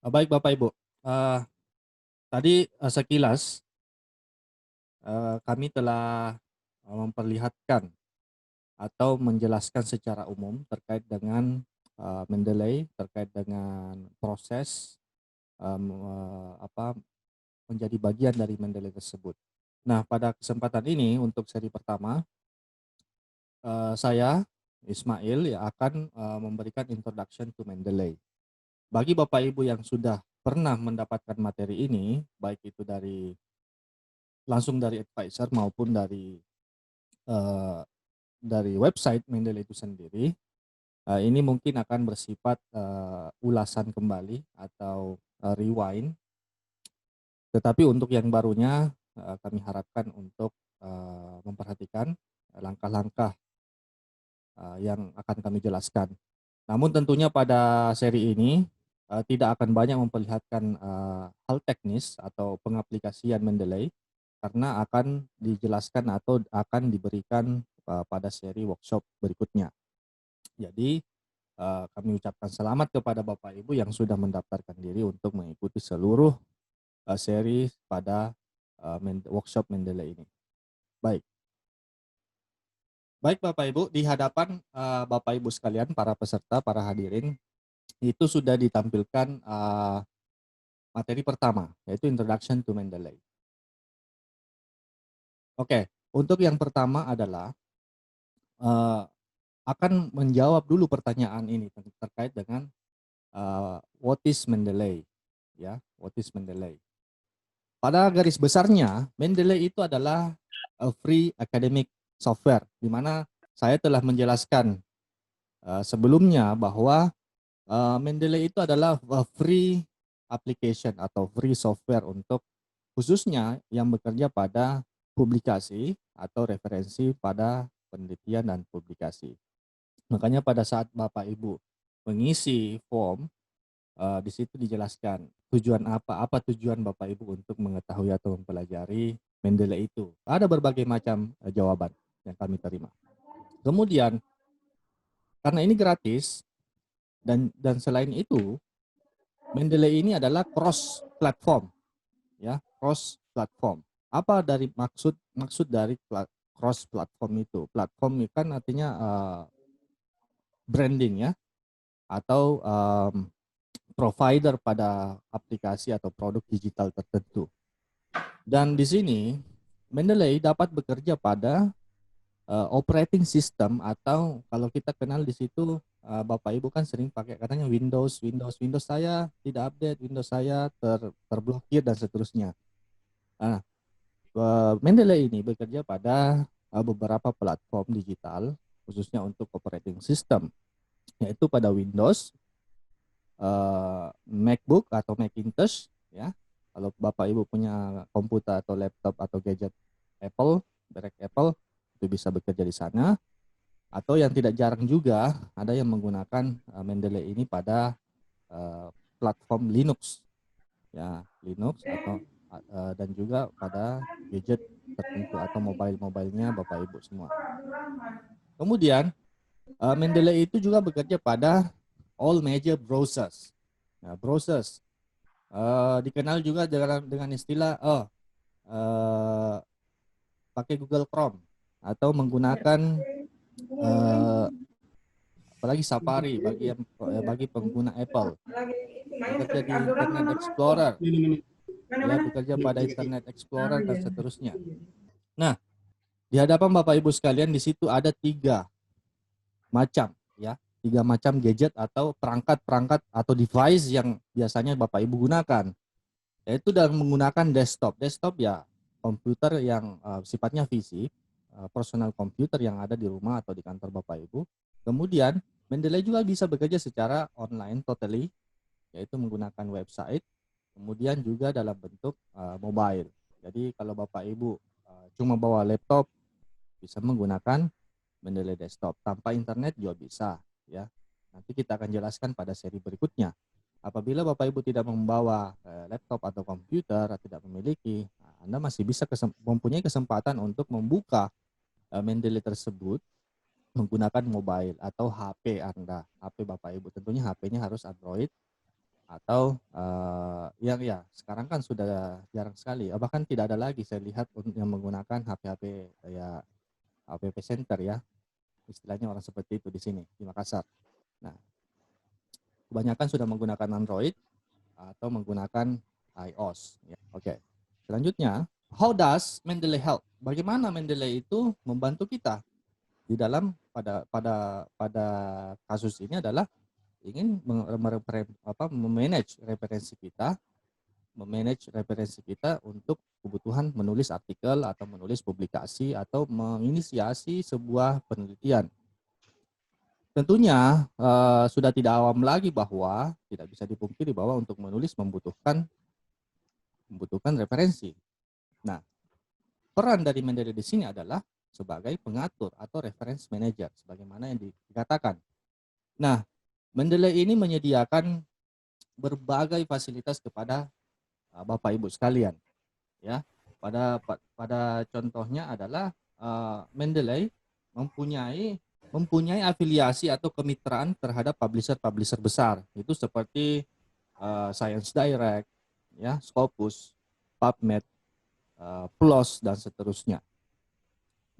Baik Bapak Ibu, tadi sekilas kami telah memperlihatkan atau menjelaskan secara umum terkait dengan Mendeley, terkait dengan proses menjadi bagian dari Mendeley tersebut. Nah, pada kesempatan ini untuk seri pertama, saya Ismail ya akan memberikan introduction to Mendeley. Bagi Bapak Ibu yang sudah pernah mendapatkan materi ini, baik itu langsung dari advisor maupun eh, dari website Mendeley itu sendiri, ini mungkin akan bersifat ulasan kembali atau rewind. Tetapi untuk yang barunya, kami harapkan untuk memperhatikan langkah-langkah yang akan kami jelaskan. Namun tentunya pada seri ini tidak akan banyak memperlihatkan hal teknis atau pengaplikasian Mendeley, karena akan dijelaskan atau akan diberikan pada seri workshop berikutnya. Jadi kami ucapkan selamat kepada Bapak Ibu yang sudah mendaftarkan diri untuk mengikuti seluruh seri pada workshop Mendeley ini. Baik. Baik Bapak Ibu, di hadapan Bapak Ibu sekalian, para peserta, para hadirin, itu sudah ditampilkan materi pertama, yaitu Introduction to Mendeley. Oke, untuk yang pertama adalah akan menjawab dulu pertanyaan ini terkait dengan what is Mendeley, ya, what is Mendeley. Pada garis besarnya, Mendeley itu adalah a free academic software, di mana saya telah menjelaskan sebelumnya bahwa Mendeley itu adalah a free application atau free software untuk khususnya yang bekerja pada publikasi atau referensi pada penelitian dan publikasi. Makanya pada saat Bapak Ibu mengisi form, di situ dijelaskan tujuan apa tujuan Bapak Ibu untuk mengetahui atau mempelajari Mendeley itu. Ada berbagai macam jawaban yang kami terima. Kemudian karena ini gratis dan selain itu Mendeley ini adalah cross platform, ya, cross platform. Apa dari maksud dari cross platform itu? Platform itu kan artinya branding, ya, atau provider pada aplikasi atau produk digital tertentu. Dan di sini Mendeley dapat bekerja pada operating system, atau kalau kita kenal di situ Bapak Ibu kan sering pakai katanya Windows saya tidak update, Windows saya terblokir dan seterusnya. Nah, Mendeley ini bekerja pada beberapa platform digital khususnya untuk operating system, yaitu pada Windows, MacBook atau Macintosh, ya. Kalau Bapak Ibu punya komputer atau laptop atau gadget Apple, merek Apple, itu bisa bekerja di sana. Atau yang tidak jarang juga ada yang menggunakan Mendeley ini pada platform Linux, ya, Linux atau dan juga pada gadget tertentu atau mobilenya Bapak Ibu semua. Kemudian Mendeley itu juga bekerja pada all major browsers. Nah, browsers dikenal juga dengan istilah pakai Google Chrome atau menggunakan apalagi Safari bagi pengguna Apple, bekerja di Internet Explorer, ya, bekerja pada Internet Explorer dan seterusnya. Nah, di hadapan Bapak Ibu sekalian di situ ada tiga macam gadget atau perangkat atau device yang biasanya Bapak Ibu gunakan, yaitu dalam menggunakan desktop. Desktop, ya, komputer yang sifatnya fisik, personal komputer yang ada di rumah atau di kantor Bapak Ibu. Kemudian Mendeley juga bisa bekerja secara online totally, yaitu menggunakan website, kemudian juga dalam bentuk mobile. Jadi kalau Bapak Ibu cuma bawa laptop, bisa menggunakan Mendeley desktop. Tanpa internet juga bisa, ya. Nanti kita akan jelaskan pada seri berikutnya. Apabila Bapak Ibu tidak membawa laptop atau komputer, atau tidak memiliki, Anda masih bisa mempunyai kesempatan untuk membuka Mendeley tersebut menggunakan mobile atau HP Anda, HP Bapak Ibu. Tentunya HP-nya harus Android atau yang ya sekarang kan sudah jarang sekali, bahkan tidak ada lagi saya lihat yang menggunakan HP-HP ya app center ya, istilahnya orang seperti itu di sini di Makassar. Nah, kebanyakan sudah menggunakan Android atau menggunakan iOS. Ya. Oke. Selanjutnya, how does Mendeley help? Bagaimana Mendeley itu membantu kita di dalam pada kasus ini adalah ingin memanage referensi kita untuk kebutuhan menulis artikel atau menulis publikasi atau menginisiasi sebuah penelitian. Tentunya sudah tidak awam lagi bahwa tidak bisa dipungkiri bahwa untuk menulis membutuhkan referensi. Nah, peran dari Mendeley di sini adalah sebagai pengatur atau reference manager, sebagaimana yang dikatakan. Nah, Mendeley ini menyediakan berbagai fasilitas kepada Bapak Ibu sekalian. Ya, pada contohnya adalah Mendeley mempunyai afiliasi atau kemitraan terhadap publisher besar. Itu seperti Science Direct, ya, Scopus, PubMed, PLOS dan seterusnya.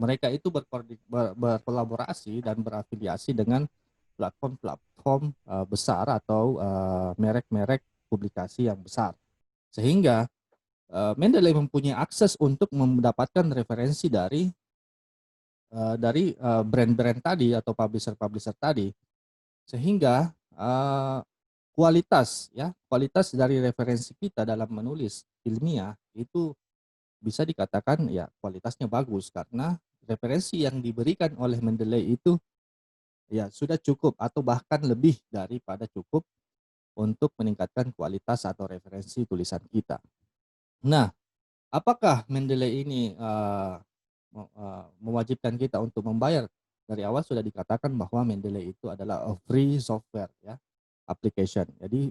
Mereka itu berkolaborasi dan berafiliasi dengan platform-platform besar atau merek-merek publikasi yang besar. Sehingga Mendeley mempunyai akses untuk mendapatkan referensi dari brand-brand tadi atau publisher-publisher tadi, sehingga kualitas dari referensi kita dalam menulis ilmiah itu bisa dikatakan ya kualitasnya bagus karena referensi yang diberikan oleh Mendeley itu ya sudah cukup atau bahkan lebih daripada cukup untuk meningkatkan kualitas atau referensi tulisan kita. Nah, apakah Mendeley ini mewajibkan kita untuk membayar? Dari awal sudah dikatakan bahwa Mendeley itu adalah a free software ya, application. Jadi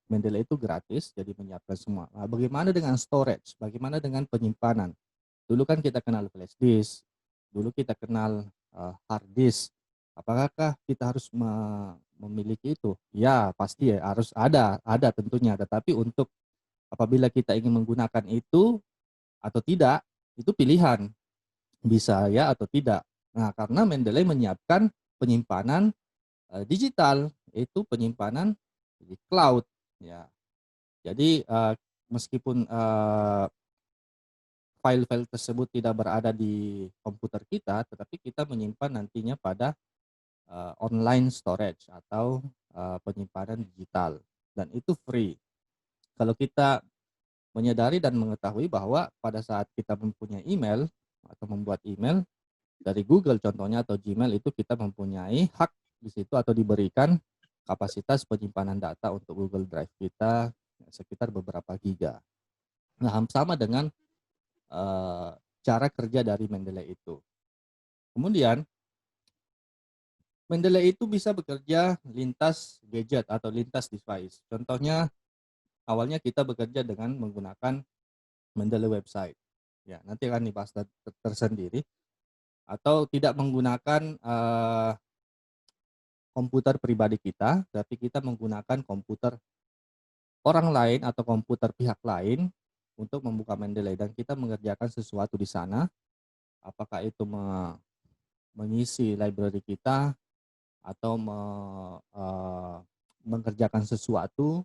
Mendeley itu gratis, jadi menyiapkan semua. Nah, bagaimana dengan storage? Bagaimana dengan penyimpanan? Dulu kan kita kenal flash disk, dulu kita kenal hard disk. Apakah kita harus memiliki itu? Ya, pasti ya, harus ada tentunya. Tetapi untuk apabila kita ingin menggunakan itu atau tidak, itu pilihan. Bisa ya atau tidak. Nah, karena Mendeley menyiapkan penyimpanan digital, itu penyimpanan di cloud. Ya, jadi meskipun file-file tersebut tidak berada di komputer kita, tetapi kita menyimpan nantinya pada online storage atau penyimpanan digital, dan itu free. Kalau kita menyadari dan mengetahui bahwa pada saat kita mempunyai email atau membuat email dari Google contohnya atau Gmail, itu kita mempunyai hak di situ atau diberikan kapasitas penyimpanan data untuk Google Drive kita sekitar beberapa giga. Nah, sama dengan cara kerja dari Mendeley itu. Kemudian Mendeley itu bisa bekerja lintas gadget atau lintas device. Contohnya awalnya kita bekerja dengan menggunakan Mendeley website. Ya, nanti akan dibahas tersendiri. Atau tidak menggunakan komputer pribadi kita, tapi kita menggunakan komputer orang lain atau komputer pihak lain untuk membuka Mendeley dan kita mengerjakan sesuatu di sana. Apakah itu mengisi library kita atau mengerjakan sesuatu,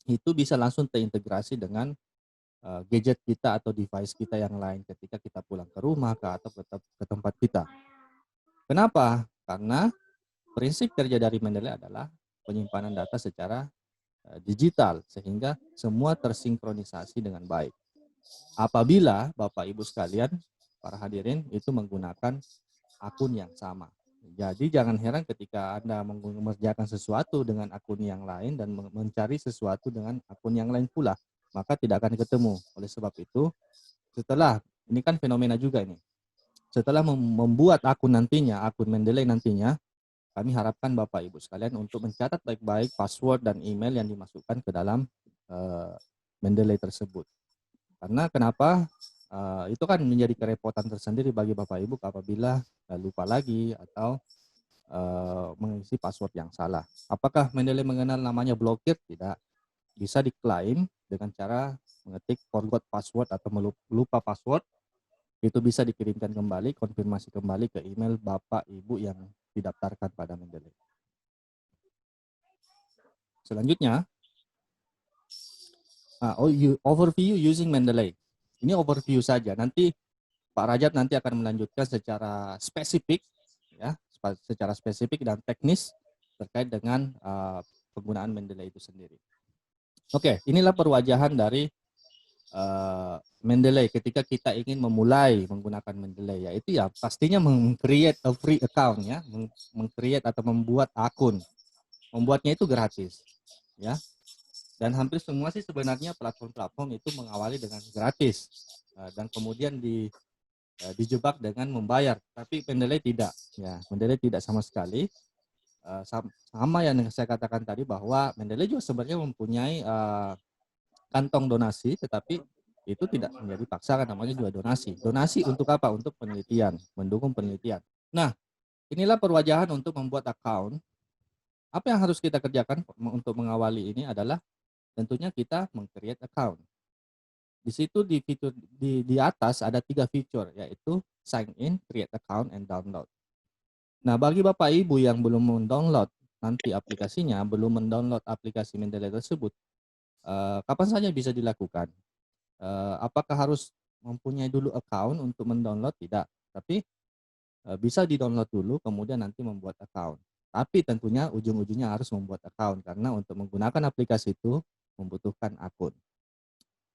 itu bisa langsung terintegrasi dengan gadget kita atau device kita yang lain ketika kita pulang ke rumah atau ke tempat kita. Kenapa? Karena prinsip kerja dari Mendeley adalah penyimpanan data secara digital sehingga semua tersinkronisasi dengan baik. Apabila Bapak Ibu sekalian, para hadirin itu menggunakan akun yang sama. Jadi jangan heran ketika Anda mengerjakan sesuatu dengan akun yang lain dan mencari sesuatu dengan akun yang lain pula, maka tidak akan ketemu. Oleh sebab itu, setelah ini kan fenomena juga ini. Setelah membuat akun Mendeley nantinya, kami harapkan Bapak Ibu sekalian untuk mencatat baik-baik password dan email yang dimasukkan ke dalam Mendeley tersebut. Karena kenapa? Itu kan menjadi kerepotan tersendiri bagi Bapak Ibu apabila lupa lagi atau mengisi password yang salah. Apakah Mendeley mengenal namanya blokir? Tidak. Bisa diklaim dengan cara mengetik forgot password atau lupa password. Itu bisa dikirimkan kembali, konfirmasi kembali ke email Bapak Ibu yang didaftarkan pada Mendeley. Selanjutnya, overview using Mendeley. Ini overview saja. Nanti Pak Rajat nanti akan melanjutkan secara spesifik, ya, secara spesifik dan teknis terkait dengan penggunaan Mendeley itu sendiri. Oke, inilah perwajahan dari Mendeley ketika kita ingin memulai menggunakan Mendeley, yaitu ya pastinya meng-create a free account, ya, meng-create atau membuat akun. Membuatnya itu gratis, ya. Dan hampir semua sih sebenarnya platform-platform itu mengawali dengan gratis dan kemudian dijebak dengan membayar. Tapi Mendeley tidak, ya. Mendeley tidak sama sekali. Sama yang saya katakan tadi bahwa Mendeley juga sebenarnya mempunyai kantong donasi, tetapi itu tidak menjadi paksa, kan namanya juga donasi. Donasi untuk apa? Untuk penelitian, mendukung penelitian. Nah, inilah perwajahan untuk membuat account. Apa yang harus kita kerjakan untuk mengawali ini adalah tentunya kita meng-create account. Di situ di fitur di atas ada 3 fitur, yaitu sign in, create account, and download. Nah, bagi Bapak Ibu yang belum mendownload nanti aplikasinya, belum mendownload aplikasi Mendeley tersebut, kapan saja bisa dilakukan. Apakah harus mempunyai dulu account untuk mendownload? Tidak. Tapi bisa di-download dulu, kemudian nanti membuat account. Tapi tentunya ujung-ujungnya harus membuat account, karena untuk menggunakan aplikasi itu membutuhkan akun.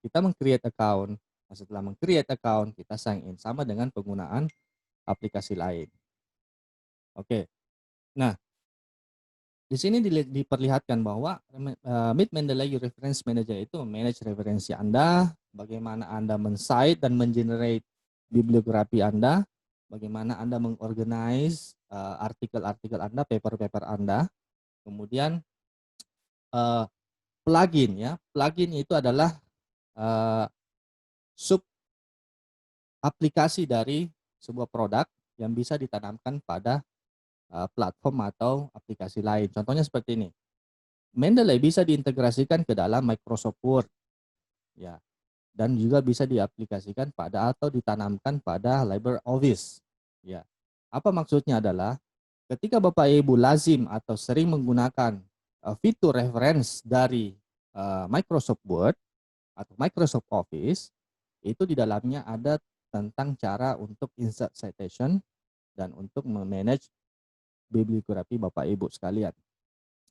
Kita meng-create account, setelah meng-create account, kita sign in, sama dengan penggunaan aplikasi lain. Oke, nah di sini diperlihatkan bahwa Meet Mendeley Reference Manager itu manage referensi Anda, bagaimana Anda men-cite dan men-generate bibliografi Anda, bagaimana Anda mengorganize artikel-artikel Anda, paper-paper Anda, kemudian plugin, ya. Plugin itu adalah sub aplikasi dari sebuah produk yang bisa ditanamkan pada platform atau aplikasi lain. Contohnya seperti ini. Mendeley bisa diintegrasikan ke dalam Microsoft Word, ya, dan juga bisa diaplikasikan pada atau ditanamkan pada LibreOffice, ya. Apa maksudnya adalah ketika Bapak Ibu lazim atau sering menggunakan fitur reference dari Microsoft Word atau Microsoft Office, itu di dalamnya ada tentang cara untuk insert citation dan untuk memanage bibliografi Bapak Ibu sekalian.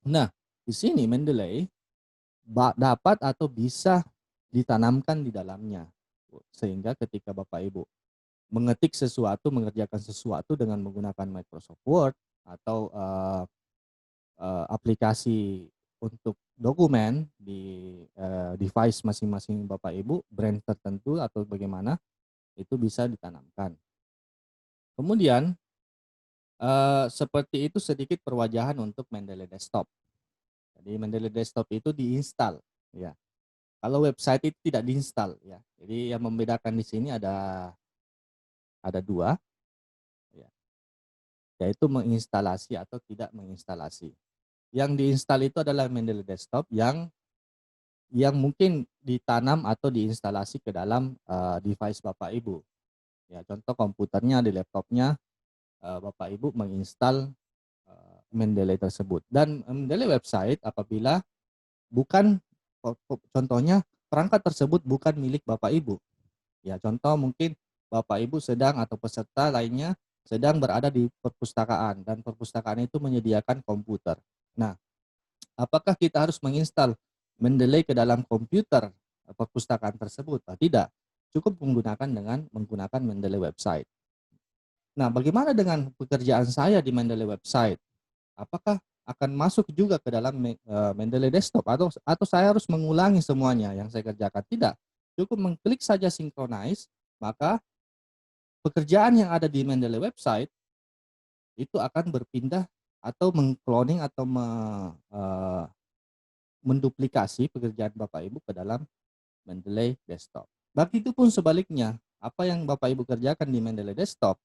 Nah, di sini Mendeley dapat atau bisa ditanamkan di dalamnya. Sehingga ketika Bapak Ibu mengetik sesuatu, mengerjakan sesuatu dengan menggunakan Microsoft Word atau aplikasi untuk dokumen di device masing-masing Bapak Ibu, brand tertentu atau bagaimana, itu bisa ditanamkan. Kemudian seperti itu sedikit perwajahan untuk Mendeley Desktop. Jadi Mendeley Desktop itu diinstal, ya. Kalau website itu tidak diinstal, ya. Jadi yang membedakan di sini ada dua, ya, yaitu menginstalasi atau tidak menginstalasi. Yang diinstal itu adalah Mendeley Desktop yang mungkin ditanam atau diinstalasi ke dalam device Bapak Ibu. Ya, contoh komputernya, di laptopnya Bapak Ibu menginstal Mendeley tersebut. Dan Mendeley website apabila bukan, contohnya perangkat tersebut bukan milik Bapak Ibu. Ya, contoh mungkin Bapak Ibu sedang atau peserta lainnya sedang berada di perpustakaan dan perpustakaan itu menyediakan komputer. Nah, apakah kita harus menginstal Mendeley ke dalam komputer perpustakaan tersebut? Tidak. Cukup menggunakan Mendeley website. Nah, bagaimana dengan pekerjaan saya di Mendeley website? Apakah akan masuk juga ke dalam Mendeley Desktop atau saya harus mengulangi semuanya yang saya kerjakan? Tidak. Cukup mengklik saja synchronize, maka pekerjaan yang ada di Mendeley website itu akan berpindah atau mengcloning atau menduplikasi pekerjaan Bapak Ibu ke dalam Mendeley Desktop. Begitupun sebaliknya, apa yang Bapak Ibu kerjakan di Mendeley Desktop,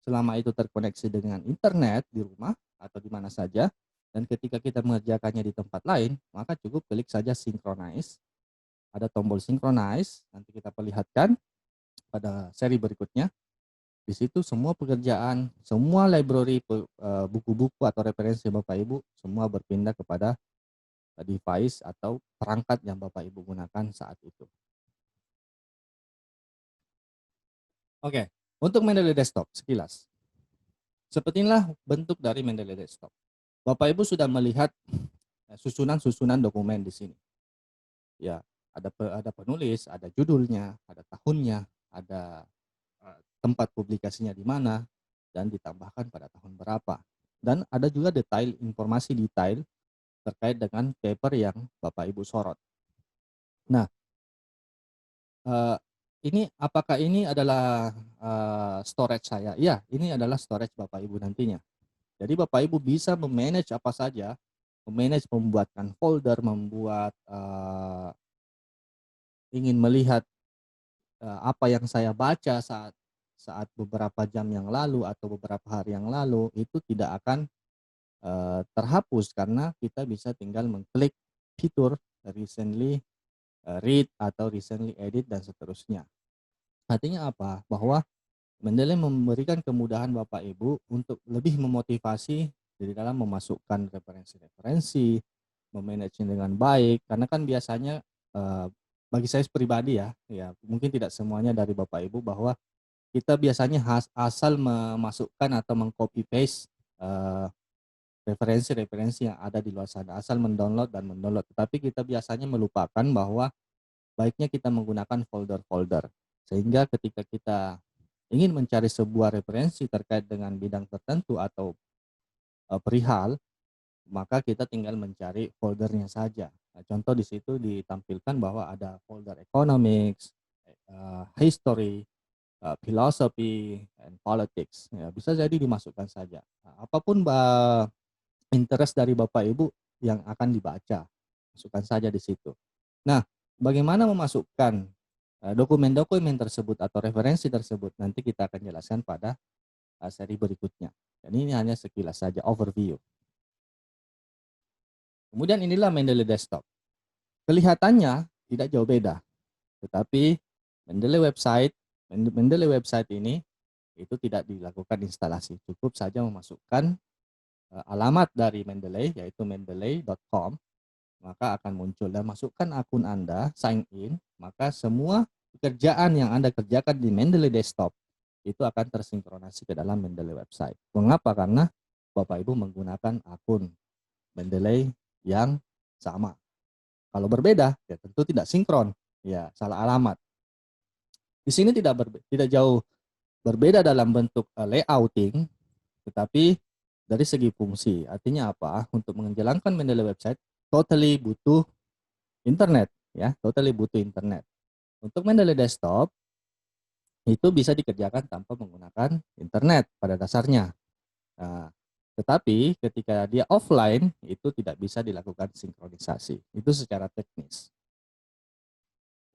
selama itu terkoneksi dengan internet di rumah atau di mana saja, dan ketika kita mengerjakannya di tempat lain, maka cukup klik saja synchronize. Ada tombol synchronize, nanti kita perlihatkan pada seri berikutnya. Di situ semua pekerjaan, semua library buku-buku atau referensi Bapak Ibu semua berpindah kepada device atau perangkat yang Bapak Ibu gunakan saat itu. Oke, untuk Mendeley Desktop sekilas. Seperti inilah bentuk dari Mendeley Desktop. Bapak Ibu sudah melihat susunan-susunan dokumen di sini. Ya, ada penulis, ada judulnya, ada tahunnya, ada tempat publikasinya di mana, dan ditambahkan pada tahun berapa. Dan ada juga informasi detail terkait dengan paper yang Bapak Ibu sorot. Nah, ini apakah ini adalah storage saya? Iya, ini adalah storage Bapak Ibu nantinya. Jadi Bapak Ibu bisa memanage apa saja, membuatkan folder, ingin melihat apa yang saya baca saat beberapa jam yang lalu atau beberapa hari yang lalu, itu tidak akan terhapus karena kita bisa tinggal mengklik fitur recently read atau recently edit dan seterusnya. Artinya apa? Bahwa Mendeley memberikan kemudahan Bapak Ibu untuk lebih memotivasi di dalam memasukkan referensi-referensi, memanage dengan baik, karena kan biasanya bagi saya pribadi ya mungkin tidak semuanya dari Bapak Ibu, bahwa kita biasanya asal memasukkan atau mengcopy paste referensi-referensi yang ada di luar sana, asal mendownload dan mendownload. Tetapi kita biasanya melupakan bahwa baiknya kita menggunakan folder-folder. Sehingga ketika kita ingin mencari sebuah referensi terkait dengan bidang tertentu atau perihal, maka kita tinggal mencari foldernya saja. Nah, contoh di situ ditampilkan bahwa ada folder economics, history, philosophy, and politics. Ya, bisa jadi dimasukkan saja. Nah, apapun interest dari Bapak Ibu yang akan dibaca, masukkan saja di situ. Nah, bagaimana memasukkan dokumen-dokumen tersebut atau referensi tersebut, nanti kita akan jelaskan pada seri berikutnya. Dan ini hanya sekilas saja overview. Kemudian inilah Mendeley Desktop. Kelihatannya tidak jauh beda, tetapi Mendeley website ini itu tidak dilakukan instalasi, cukup saja memasukkan alamat dari Mendeley, yaitu mendeley.com, maka akan muncul, dan masukkan akun Anda, sign in, maka semua pekerjaan yang Anda kerjakan di Mendeley Desktop itu akan tersinkronasi ke dalam Mendeley website. Mengapa? Karena Bapak Ibu menggunakan akun Mendeley yang sama. Kalau berbeda, ya tentu tidak sinkron, ya salah alamat. Di sini tidak jauh berbeda dalam bentuk layouting, tetapi dari segi fungsi. Artinya apa? Untuk menjalankan Mendeley website totally butuh internet, ya, totally butuh internet. Untuk Mendeley Desktop itu bisa dikerjakan tanpa menggunakan internet pada dasarnya. Nah, tetapi ketika dia offline itu tidak bisa dilakukan sinkronisasi. Itu secara teknis.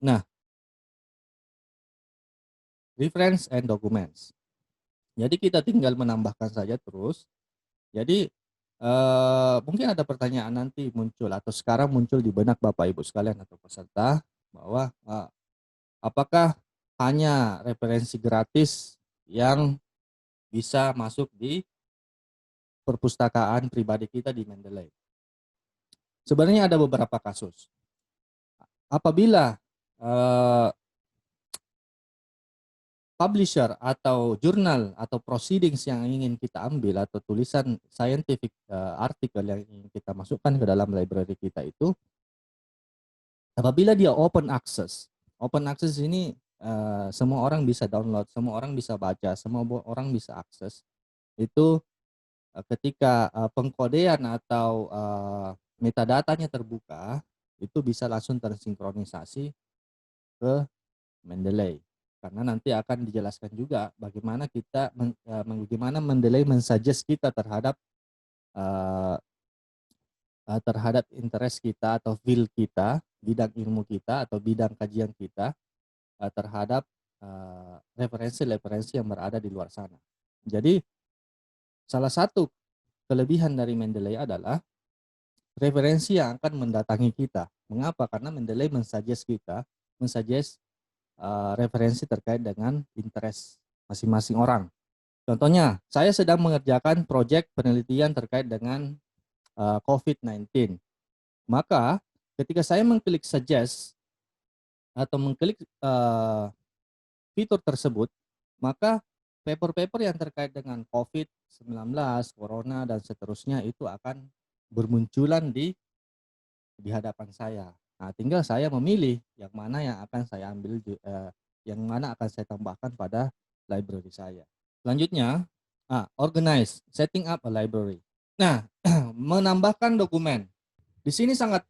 Nah, reference and documents. Jadi kita tinggal menambahkan saja terus. Jadi mungkin ada pertanyaan nanti muncul atau sekarang muncul di benak Bapak Ibu sekalian atau peserta, bahwa apakah hanya referensi gratis yang bisa masuk di perpustakaan pribadi kita di Mendeley? Sebenarnya ada beberapa kasus. Apabila publisher atau jurnal atau proceedings yang ingin kita ambil atau tulisan scientific artikel yang ingin kita masukkan ke dalam library kita itu, apabila dia open access ini semua orang bisa download, semua orang bisa baca, semua orang bisa akses. Itu ketika pengkodean atau metadatanya terbuka, itu bisa langsung tersinkronisasi ke Mendeley. Karena nanti akan dijelaskan juga bagaimana bagaimana Mendeley mensuggest kita terhadap interest kita atau field kita, bidang ilmu kita atau bidang kajian kita terhadap referensi-referensi yang berada di luar sana. Jadi salah satu kelebihan dari Mendeley adalah referensi yang akan mendatangi kita. Mengapa? Karena Mendeley mensuggest kita, mensuggest referensi terkait dengan interest masing-masing orang. Contohnya, saya sedang mengerjakan proyek penelitian terkait dengan COVID-19. Maka ketika saya mengklik suggest atau mengklik fitur tersebut, maka paper-paper yang terkait dengan COVID-19, Corona, dan seterusnya itu akan bermunculan di hadapan saya. Nah, tinggal saya memilih yang mana yang akan saya ambil, yang mana akan saya tambahkan pada library saya. Selanjutnya, organize, setting up a library. Nah, menambahkan dokumen. Di sini sangat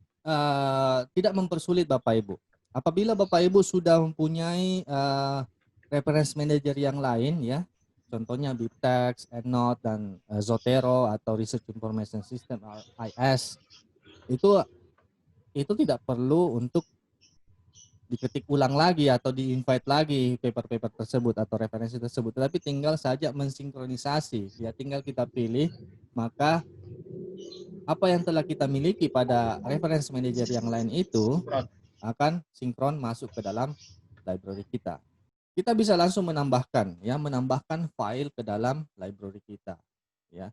tidak mempersulit Bapak Ibu. Apabila Bapak Ibu sudah mempunyai reference manager yang lain ya, contohnya BibTeX, EndNote, dan Zotero atau Research Information System (RIS), itu tidak perlu untuk diketik ulang lagi atau di-invite lagi paper-paper tersebut atau referensi tersebut, tetapi tinggal saja mensinkronisasi. Ya, tinggal kita pilih, maka apa yang telah kita miliki pada reference manager yang lain itu akan sinkron masuk ke dalam library kita. Kita bisa langsung menambahkan, ya, menambahkan file ke dalam library kita, ya.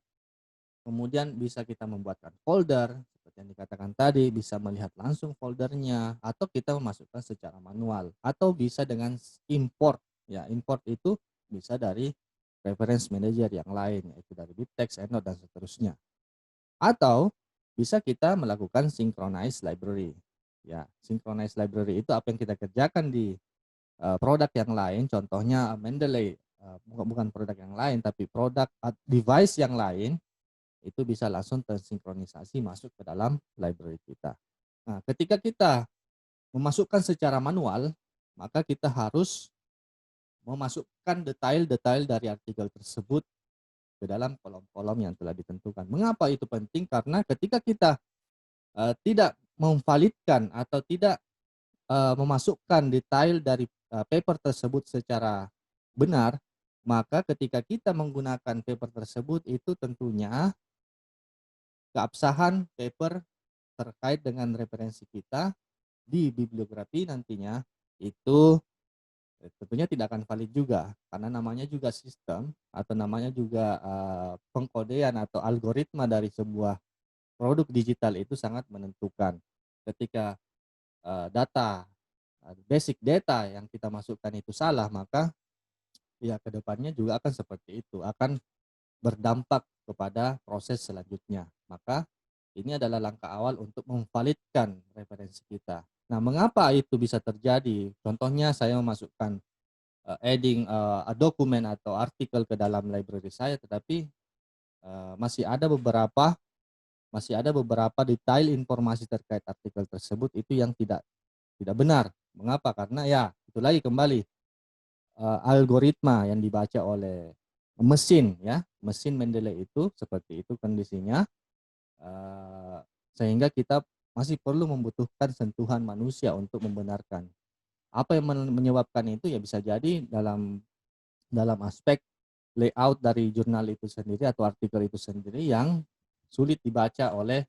Kemudian bisa kita membuatkan folder, seperti yang dikatakan tadi, bisa melihat langsung foldernya, atau kita memasukkan secara manual, atau bisa dengan import. Ya, import itu bisa dari reference manager yang lain, yaitu dari BibTeX, EndNote, dan seterusnya. Atau bisa kita melakukan synchronize library. Ya, synchronize library itu apa yang kita kerjakan di produk yang lain, contohnya Mendeley, bukan produk yang lain, tapi produk device yang lain, itu bisa langsung tersinkronisasi masuk ke dalam library kita. Nah, ketika kita memasukkan secara manual, maka kita harus memasukkan detail-detail dari artikel tersebut ke dalam kolom-kolom yang telah ditentukan. Mengapa itu penting? Karena ketika kita tidak memvalidkan atau tidak memasukkan detail dari paper tersebut secara benar, maka ketika kita menggunakan paper tersebut itu tentunya keabsahan paper terkait dengan referensi kita di bibliografi nantinya itu tentunya tidak akan valid juga, karena namanya juga sistem atau namanya juga pengkodean atau algoritma dari sebuah produk digital itu sangat menentukan. Ketika data basic data yang kita masukkan itu salah, maka ya kedepannya juga akan seperti itu, akan berdampak kepada proses selanjutnya. Maka ini adalah langkah awal untuk memvalidkan referensi kita. Nah, mengapa itu bisa terjadi? Contohnya saya memasukkan adding dokumen atau artikel ke dalam library saya, tetapi masih ada beberapa detail informasi terkait artikel tersebut itu yang tidak benar. Mengapa? Karena ya itu lagi kembali algoritma yang dibaca oleh mesin, ya, mesin Mendeley itu seperti itu kondisinya, sehingga kita masih perlu membutuhkan sentuhan manusia untuk membenarkan. Apa yang menyebabkan itu? Ya bisa jadi dalam aspek layout dari jurnal itu sendiri atau artikel itu sendiri yang sulit dibaca oleh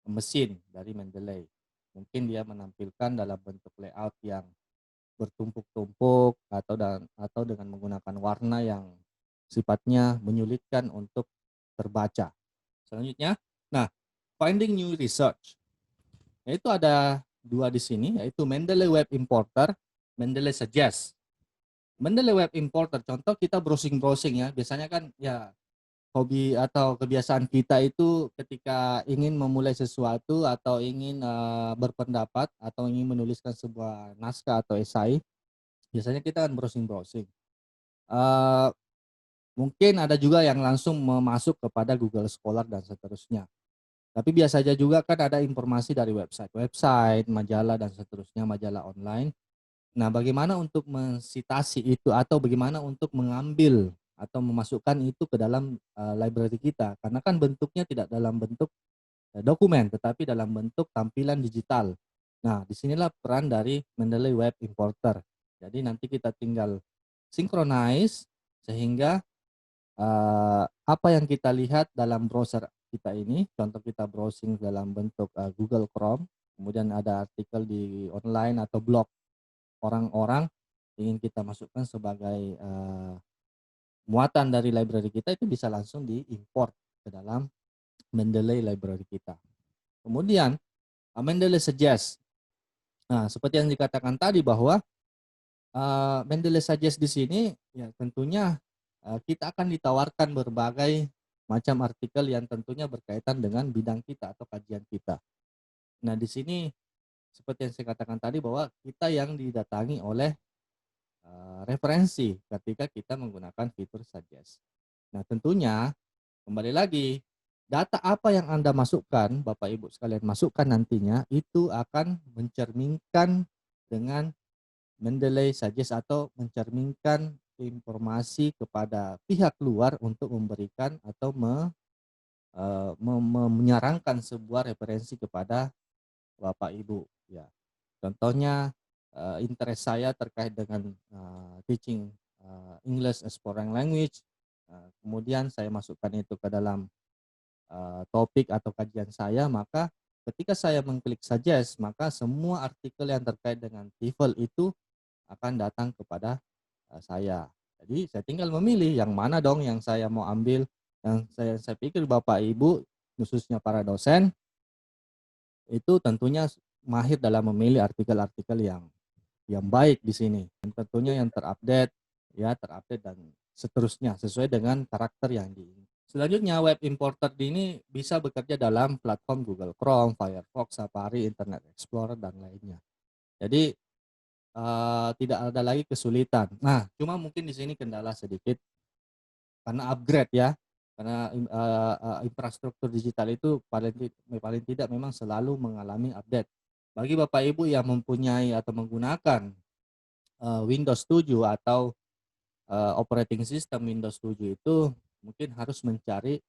mesin dari Mendeley. Mungkin dia menampilkan dalam bentuk layout yang bertumpuk-tumpuk atau dengan menggunakan warna yang sifatnya menyulitkan untuk terbaca. Selanjutnya, nah, finding new research. Yaitu ada dua di sini, yaitu Mendeley Web Importer, Mendeley Suggest. Mendeley Web Importer, contoh kita browsing-browsing ya, biasanya kan ya hobi atau kebiasaan kita itu ketika ingin memulai sesuatu atau ingin berpendapat atau ingin menuliskan sebuah naskah atau esai, biasanya kita kan browsing-browsing. Mungkin ada juga yang langsung masuk kepada Google Scholar dan seterusnya. Tapi biasanya juga kan ada informasi dari website, majalah dan seterusnya, majalah online. Nah, bagaimana untuk mensitasi itu atau bagaimana untuk mengambil atau memasukkan itu ke dalam library kita? Karena kan bentuknya tidak dalam bentuk dokumen, tetapi dalam bentuk tampilan digital. Nah, disinilah peran dari Mendeley Web Importer. Jadi nanti kita tinggal synchronize sehingga apa yang kita lihat dalam browser kita ini, contoh kita browsing dalam bentuk Google Chrome, kemudian ada artikel di online atau blog orang-orang ingin kita masukkan sebagai muatan dari library kita, itu bisa langsung diimport ke dalam Mendeley library kita. Kemudian Mendeley Suggest. Nah, seperti yang dikatakan tadi bahwa Mendeley Suggest di sini ya tentunya kita akan ditawarkan berbagai macam artikel yang tentunya berkaitan dengan bidang kita atau kajian kita. Nah, di sini seperti yang saya katakan tadi bahwa kita yang didatangi oleh referensi ketika kita menggunakan fitur Suggest. Nah, tentunya kembali lagi, data apa yang Anda masukkan, Bapak Ibu sekalian masukkan nantinya, itu akan mencerminkan dengan Mendeley Suggest atau mencerminkan informasi kepada pihak luar untuk memberikan atau menyarankan sebuah referensi kepada Bapak Ibu. Ya, contohnya interest saya terkait dengan teaching English as foreign language. Kemudian saya masukkan itu ke dalam topik atau kajian saya, maka ketika saya mengklik suggest, maka semua artikel yang terkait dengan TEFL itu akan datang kepada saya. Jadi saya tinggal memilih yang mana dong yang saya mau ambil. Yang saya pikir Bapak Ibu, khususnya para dosen, itu tentunya mahir dalam memilih artikel-artikel yang baik di sini. Dan tentunya yang terupdate, ya terupdate dan seterusnya sesuai dengan karakter yang diinginkan. Selanjutnya, web importer ini bisa bekerja dalam platform Google Chrome, Firefox, Safari, Internet Explorer, dan lainnya. Jadi tidak ada lagi kesulitan. Nah, cuma mungkin di sini kendala sedikit karena upgrade ya, karena infrastruktur digital itu paling tidak memang selalu mengalami update. Bagi Bapak Ibu yang mempunyai atau menggunakan Windows 7 atau operating system Windows 7 itu mungkin harus mencari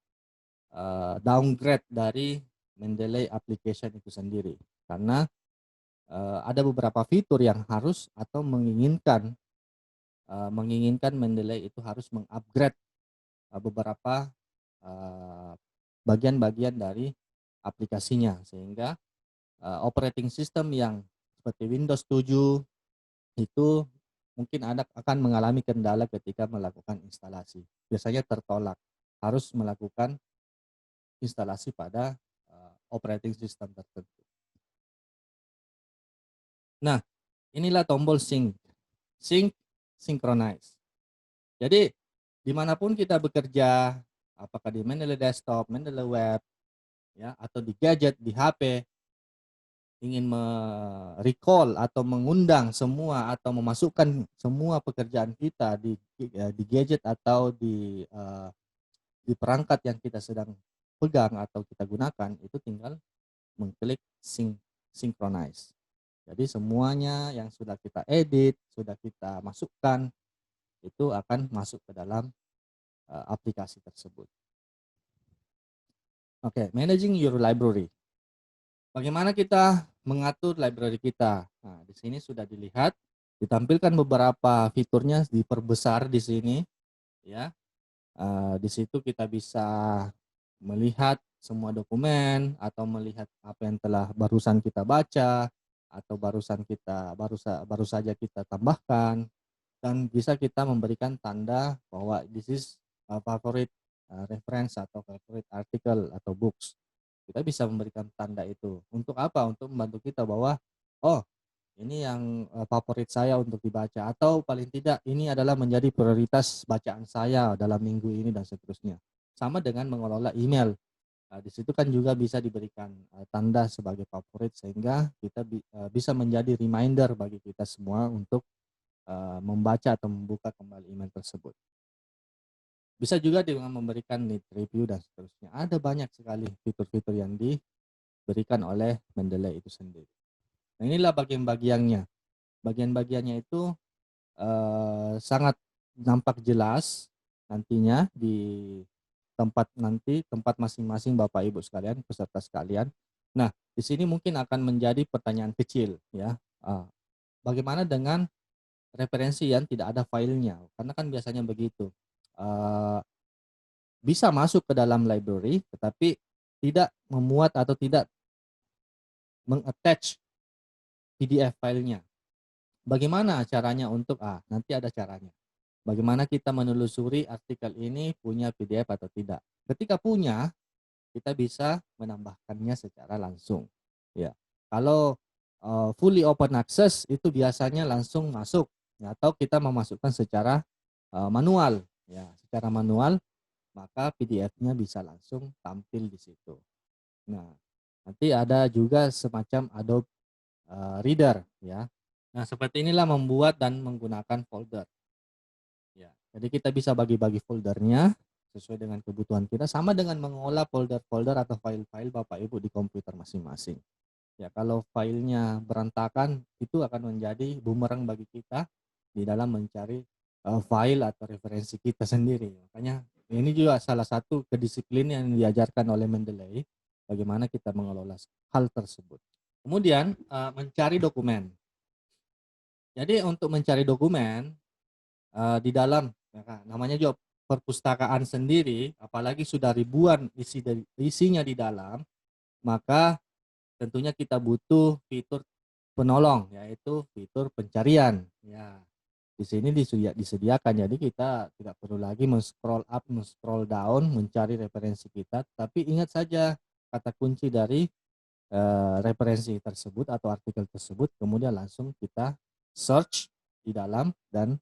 downgrade dari Mendeley application itu sendiri, karena ada beberapa fitur yang harus atau menginginkan Mendeley itu harus mengupgrade beberapa bagian-bagian dari aplikasinya, sehingga operating system yang seperti Windows 7 itu mungkin akan mengalami kendala ketika melakukan instalasi. Biasanya tertolak, harus melakukan instalasi pada operating system tertentu. Nah, inilah tombol sync, synchronize. Jadi dimanapun kita bekerja, apakah di Mendeley desktop, Mendeley web, ya, atau di gadget, di HP, ingin recall atau mengundang semua atau memasukkan semua pekerjaan kita di gadget atau di perangkat yang kita sedang pegang atau kita gunakan, itu tinggal mengklik synchronize. Jadi semuanya yang sudah kita edit, sudah kita masukkan, itu akan masuk ke dalam aplikasi tersebut. Oke, managing your library. Bagaimana kita mengatur library kita? Nah, di sini sudah dilihat, ditampilkan beberapa fiturnya diperbesar di sini, ya. Di situ kita bisa melihat semua dokumen atau melihat apa yang telah barusan kita baca atau baru saja kita tambahkan, dan bisa kita memberikan tanda bahwa this is favorite reference atau favorite article atau books. Kita bisa memberikan tanda itu. Untuk apa? Untuk membantu kita bahwa oh, ini yang favorit saya untuk dibaca, atau paling tidak ini adalah menjadi prioritas bacaan saya dalam minggu ini dan seterusnya. Sama dengan mengelola email. Di situ kan juga bisa diberikan tanda sebagai favorit, sehingga kita bisa menjadi reminder bagi kita semua untuk membaca atau membuka kembali email tersebut. Bisa juga dengan memberikan need review dan seterusnya. Ada banyak sekali fitur-fitur yang diberikan oleh Mendeley itu sendiri. Nah, inilah bagian-bagiannya. Bagian-bagiannya itu sangat nampak jelas nantinya di tempat masing-masing Bapak Ibu sekalian, peserta sekalian. Nah, di sini mungkin akan menjadi pertanyaan kecil ya. Bagaimana dengan referensi yang tidak ada filenya? Karena kan biasanya begitu. bisa masuk ke dalam library, tetapi tidak memuat atau tidak mengattach PDF filenya. Bagaimana caranya untuk, nanti ada caranya. Bagaimana kita menelusuri artikel ini punya PDF atau tidak. Ketika punya, kita bisa menambahkannya secara langsung. Ya, kalau fully open access itu biasanya langsung masuk, ya, atau kita memasukkan secara manual. Ya, secara manual, maka PDF-nya bisa langsung tampil di situ. Nah, nanti ada juga semacam Adobe Reader, ya. Nah, seperti inilah membuat dan menggunakan folder. Ya, jadi kita bisa bagi-bagi foldernya sesuai dengan kebutuhan kita, sama dengan mengolah folder-folder atau file-file Bapak Ibu di komputer masing-masing. Ya, kalau filenya berantakan, itu akan menjadi bumerang bagi kita di dalam mencari file atau referensi kita sendiri. Makanya ini juga salah satu kedisiplinan yang diajarkan oleh Mendeley, bagaimana kita mengelola hal tersebut. Kemudian mencari dokumen. Jadi untuk mencari dokumen di dalam, ya kan, namanya juga perpustakaan sendiri, apalagi sudah ribuan isinya di dalam, maka tentunya kita butuh fitur penolong, yaitu fitur pencarian. Ya, di sini disediakan, jadi kita tidak perlu lagi men-scroll up, men-scroll down, mencari referensi kita, tapi ingat saja kata kunci dari referensi tersebut atau artikel tersebut, kemudian langsung kita search di dalam dan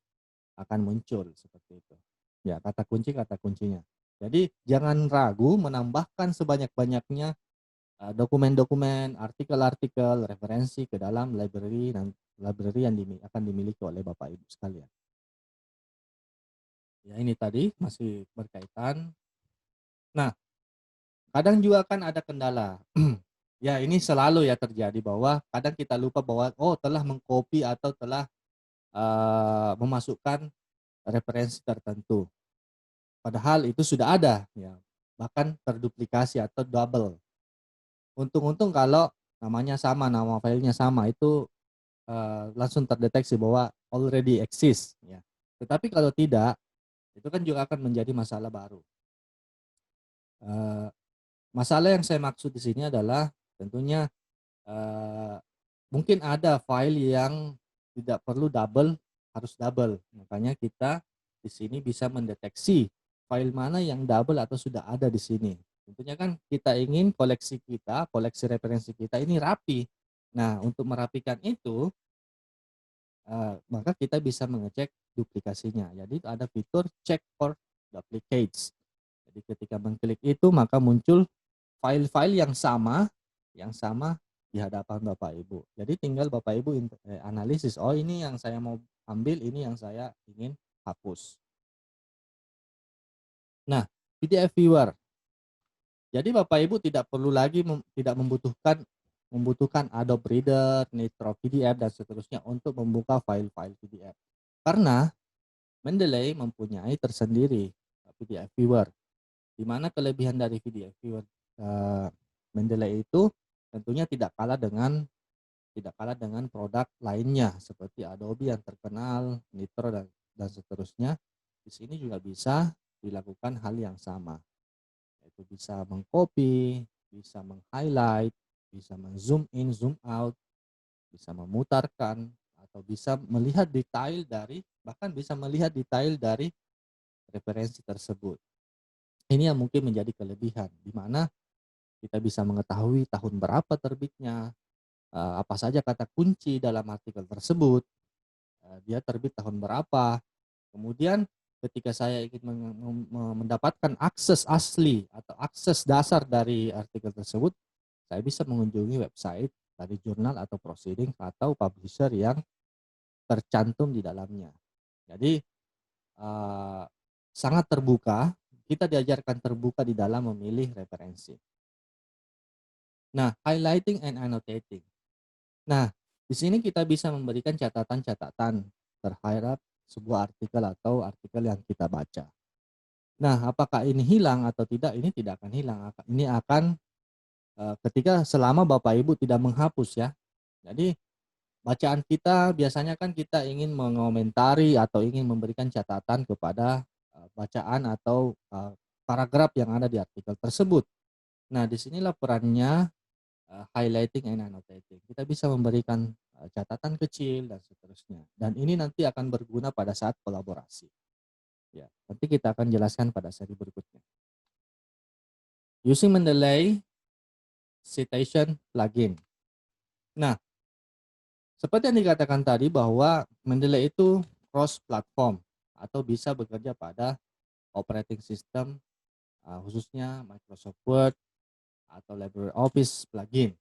akan muncul seperti itu. Ya, kata kuncinya. Jadi jangan ragu menambahkan sebanyak-banyaknya dokumen-dokumen, artikel-artikel, referensi ke dalam library yang akan dimiliki oleh Bapak Ibu sekalian. Ya, ini tadi masih berkaitan. Nah, kadang juga kan ada kendala. Ya, ini selalu ya terjadi bahwa kadang kita lupa bahwa telah mengcopy atau telah memasukkan referensi tertentu. Padahal itu sudah ada, ya, bahkan terduplikasi atau double. Untung-untung kalau namanya sama, nama filenya sama, itu langsung terdeteksi bahwa already exist. Ya. Tetapi kalau tidak, itu kan juga akan menjadi masalah baru. Masalah yang saya maksud di sini adalah tentunya mungkin ada file yang tidak perlu double, harus double. Makanya kita di sini bisa mendeteksi file mana yang double atau sudah ada di sini. Tentunya kan kita ingin koleksi referensi kita ini rapi. Nah, untuk merapikan itu, maka kita bisa mengecek duplikasinya. Jadi ada fitur check for duplicates. Jadi ketika mengklik itu, maka muncul file-file yang sama di hadapan Bapak Ibu. Jadi tinggal Bapak Ibu analisis, ini yang saya mau ambil, ini yang saya ingin hapus. Nah, PDF viewer. Jadi Bapak Ibu tidak perlu lagi tidak membutuhkan Adobe Reader, Nitro PDF dan seterusnya untuk membuka file-file PDF. Karena Mendeley mempunyai tersendiri PDF viewer. Di mana kelebihan dari PDF viewer Mendeley itu tentunya tidak kalah dengan produk lainnya seperti Adobe yang terkenal, Nitro dan seterusnya. Di sini juga bisa dilakukan hal yang sama, yaitu bisa mengcopy, bisa meng-highlight, bisa men-zoom in, zoom out, bisa memutarkan, atau bisa melihat detail dari referensi tersebut. Ini yang mungkin menjadi kelebihan, di mana kita bisa mengetahui tahun berapa terbitnya, apa saja kata kunci dalam artikel tersebut, dia terbit tahun berapa. Kemudian ketika saya ingin mendapatkan akses asli atau akses dasar dari artikel tersebut, saya bisa mengunjungi website dari jurnal atau proceeding atau publisher yang tercantum di dalamnya. Jadi sangat terbuka, kita diajarkan terbuka di dalam memilih referensi. Nah, highlighting and annotating. Nah, di sini kita bisa memberikan catatan-catatan terhadap sebuah artikel atau artikel yang kita baca. Nah, apakah ini hilang atau tidak? Ini tidak akan hilang. Ini akan ketika selama Bapak Ibu tidak menghapus, ya. Jadi bacaan kita biasanya kan kita ingin mengomentari atau ingin memberikan catatan kepada bacaan atau paragraf yang ada di artikel tersebut. Nah, disinilah perannya highlighting and annotating. Kita bisa memberikan catatan kecil dan seterusnya. Dan ini nanti akan berguna pada saat kolaborasi. Ya, nanti kita akan jelaskan pada seri berikutnya. Using Mendeley citation plugin. Nah, seperti yang dikatakan tadi bahwa Mendeley itu cross platform atau bisa bekerja pada operating system khususnya Microsoft Word atau LibreOffice plugin.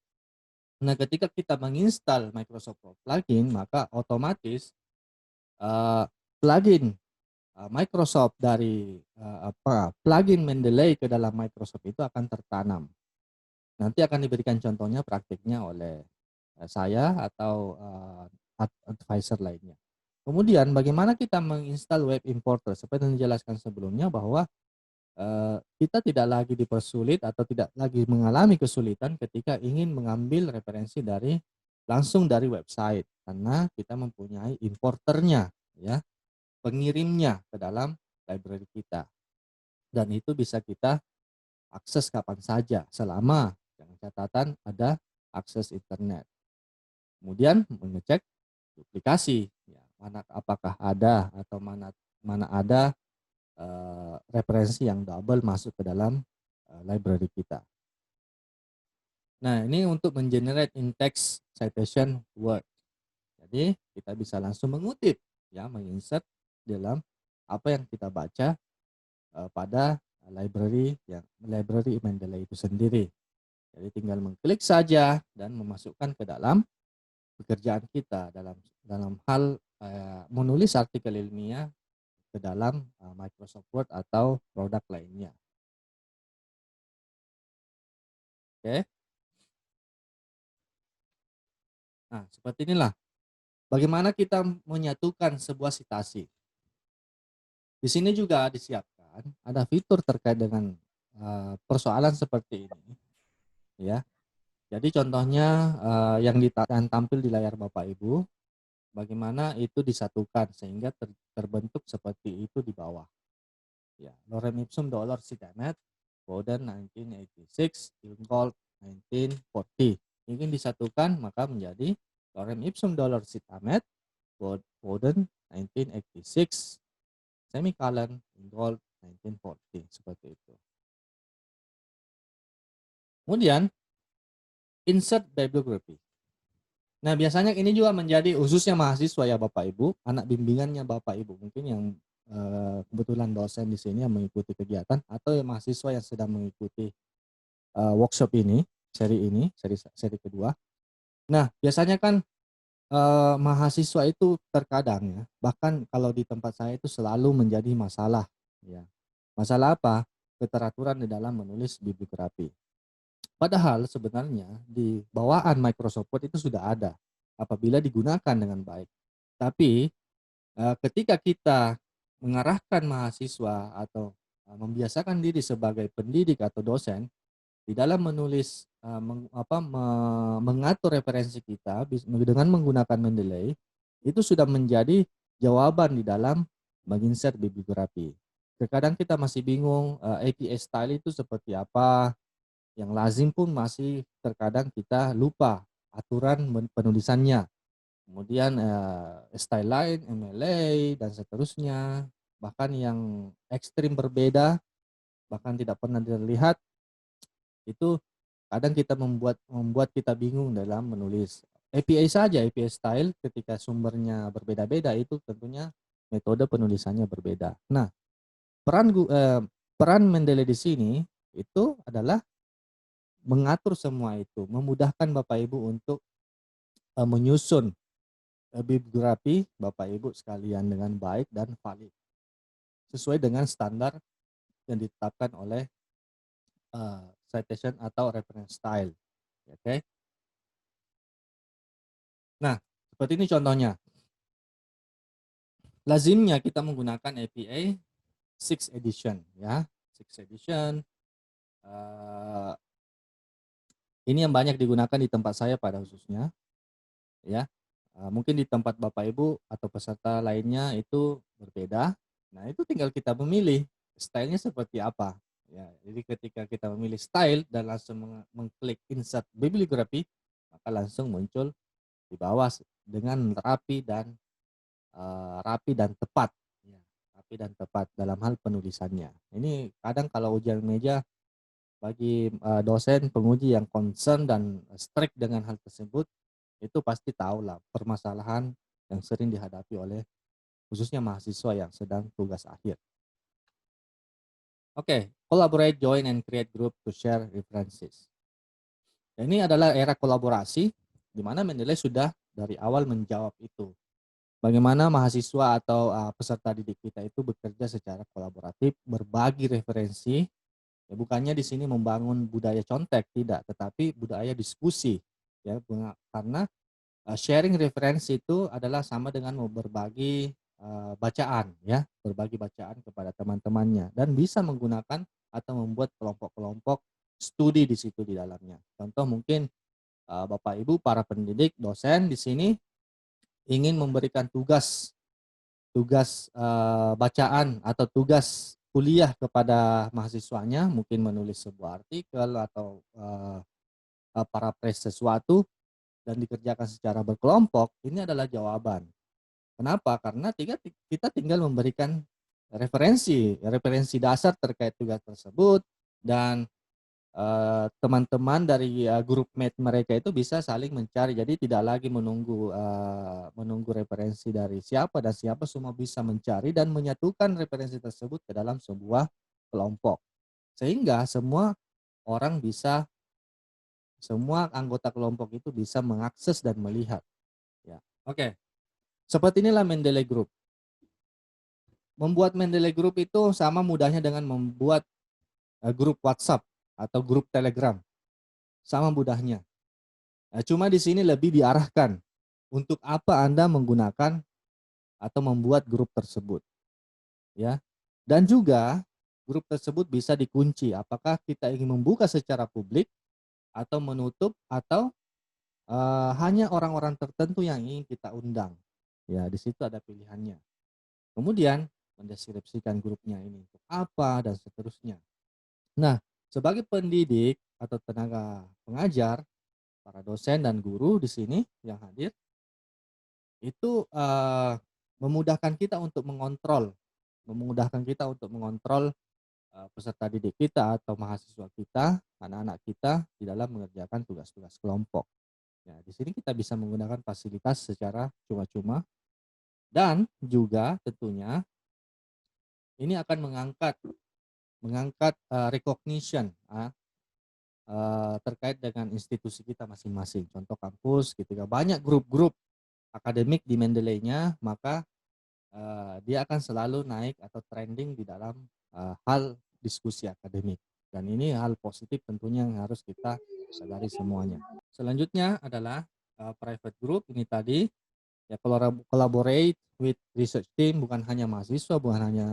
Nah, ketika kita menginstal Microsoft Word plugin, maka otomatis plugin Microsoft dari plugin Mendeley ke dalam Microsoft itu akan tertanam. Nanti akan diberikan contohnya praktiknya oleh saya atau advisor lainnya. Kemudian bagaimana kita menginstal web importer? Seperti yang dijelaskan sebelumnya bahwa kita tidak lagi dipersulit atau tidak lagi mengalami kesulitan ketika ingin mengambil referensi langsung dari website karena kita mempunyai importernya, ya, pengirimnya ke dalam library kita, dan itu bisa kita akses kapan saja selama dengan catatan ada akses internet. Kemudian mengecek duplikasi, ya, mana apakah ada atau mana ada referensi yang double masuk ke dalam library kita. Nah, ini untuk mengenerate in-text citation word. Jadi kita bisa langsung mengutip, ya, menginsert dalam apa yang kita baca pada library Mendeley itu sendiri. Jadi tinggal mengklik saja dan memasukkan ke dalam pekerjaan kita dalam hal menulis artikel ilmiah ke dalam Microsoft Word atau produk lainnya. Oke. Nah, seperti inilah bagaimana kita menyatukan sebuah citasi. Di sini juga disiapkan ada fitur terkait dengan persoalan seperti ini, ya. Jadi contohnya yang tampil di layar Bapak Ibu, bagaimana itu disatukan sehingga terbentuk seperti itu di bawah. Ya, lorem ipsum dolor sit emet, Bowden 1986, Ingold 1940. Ingin disatukan maka menjadi lorem ipsum dolor sit emet, Bowden 1986, semicolon, Ingold 1940, seperti itu. Kemudian insert bibliography. Nah, biasanya ini juga menjadi khususnya mahasiswa ya Bapak Ibu, anak bimbingannya Bapak Ibu, mungkin yang kebetulan dosen di sini yang mengikuti kegiatan atau yang mahasiswa yang sedang mengikuti workshop ini, seri kedua. Nah, biasanya kan mahasiswa itu terkadang ya, bahkan kalau di tempat saya itu selalu menjadi masalah, ya. Masalah apa? Keteraturan di dalam menulis bibliografi. Padahal sebenarnya di bawaan Microsoft Word itu sudah ada apabila digunakan dengan baik. Tapi ketika kita mengarahkan mahasiswa atau membiasakan diri sebagai pendidik atau dosen di dalam menulis mengatur referensi kita dengan menggunakan Mendeley, itu sudah menjadi jawaban di dalam menginsert bibliografi. Terkadang kita masih bingung APA style itu seperti apa, yang lazim pun masih terkadang kita lupa aturan penulisannya. Kemudian style line, MLA, dan seterusnya. Bahkan yang ekstrim berbeda, bahkan tidak pernah terlihat, itu kadang kita membuat kita bingung dalam menulis. APA saja, APA style ketika sumbernya berbeda-beda itu tentunya metode penulisannya berbeda. Nah, peran Mendeley di sini itu adalah mengatur semua itu, memudahkan Bapak Ibu untuk menyusun bibliografi Bapak Ibu sekalian dengan baik dan valid sesuai dengan standar yang ditetapkan oleh citation atau reference style. Oke. Nah, seperti ini contohnya. Lazimnya kita menggunakan APA 6 edition, ya. 6 edition. Ini yang banyak digunakan di tempat saya pada khususnya, ya. Mungkin di tempat Bapak Ibu atau peserta lainnya itu berbeda. Nah, itu tinggal kita memilih stylenya seperti apa, Ya, jadi ketika kita memilih style dan langsung mengklik insert bibliografi, maka langsung muncul di bawah dengan rapi dan tepat. Ya, rapi dan tepat dalam hal penulisannya. Ini kadang kalau ujian meja bagi dosen penguji yang concern dan strict dengan hal tersebut, itu pasti tahulah permasalahan yang sering dihadapi oleh khususnya mahasiswa yang sedang tugas akhir. Oke, collaborate, join, and create group to share references. Ini adalah era kolaborasi, di mana Mendeley sudah dari awal menjawab itu. Bagaimana mahasiswa atau peserta didik kita itu bekerja secara kolaboratif, berbagi referensi, ya bukannya di sini membangun budaya contek, tidak, tetapi budaya diskusi. Ya, karena sharing referensi itu adalah sama dengan mau berbagi bacaan, ya, berbagi bacaan kepada teman-temannya dan bisa menggunakan atau membuat kelompok-kelompok studi di situ di dalamnya. Contoh mungkin Bapak Ibu para pendidik, dosen di sini ingin memberikan tugas bacaan atau tugas kuliah kepada mahasiswanya, mungkin menulis sebuah artikel atau paraphrase sesuatu dan dikerjakan secara berkelompok, ini adalah jawaban. Kenapa? Karena kita tinggal memberikan referensi dasar terkait tugas tersebut dan teman-teman dari grup mate mereka itu bisa saling mencari. Jadi tidak lagi menunggu referensi dari siapa dan siapa, semua bisa mencari dan menyatukan referensi tersebut ke dalam sebuah kelompok. Sehingga semua anggota kelompok itu bisa mengakses dan melihat. Ya, oke. Seperti inilah Mendeley Group. Membuat Mendeley Group itu sama mudahnya dengan membuat grup WhatsApp atau grup Telegram. Sama mudahnya. Nah, cuma di sini lebih diarahkan untuk apa Anda menggunakan atau membuat grup tersebut, ya. Dan juga grup tersebut bisa dikunci apakah kita ingin membuka secara publik atau menutup atau hanya orang-orang tertentu yang ingin kita undang. Ya, di situ ada pilihannya. Kemudian mendeskripsikan grupnya ini untuk apa dan seterusnya. Nah, sebagai pendidik atau tenaga pengajar, para dosen dan guru di sini yang hadir, itu memudahkan kita untuk mengontrol peserta didik kita atau mahasiswa kita, anak-anak kita di dalam mengerjakan tugas-tugas kelompok. Ya, di sini kita bisa menggunakan fasilitas secara cuma-cuma dan juga tentunya ini akan mengangkat recognition terkait dengan institusi kita masing-masing. Contoh kampus, ketika banyak grup-grup akademik di Mendeley-nya, maka dia akan selalu naik atau trending di dalam hal diskusi akademik. Dan ini hal positif tentunya yang harus kita sadari semuanya. Selanjutnya adalah private group, ini tadi ya, collaborate with research team, bukan hanya mahasiswa, bukan hanya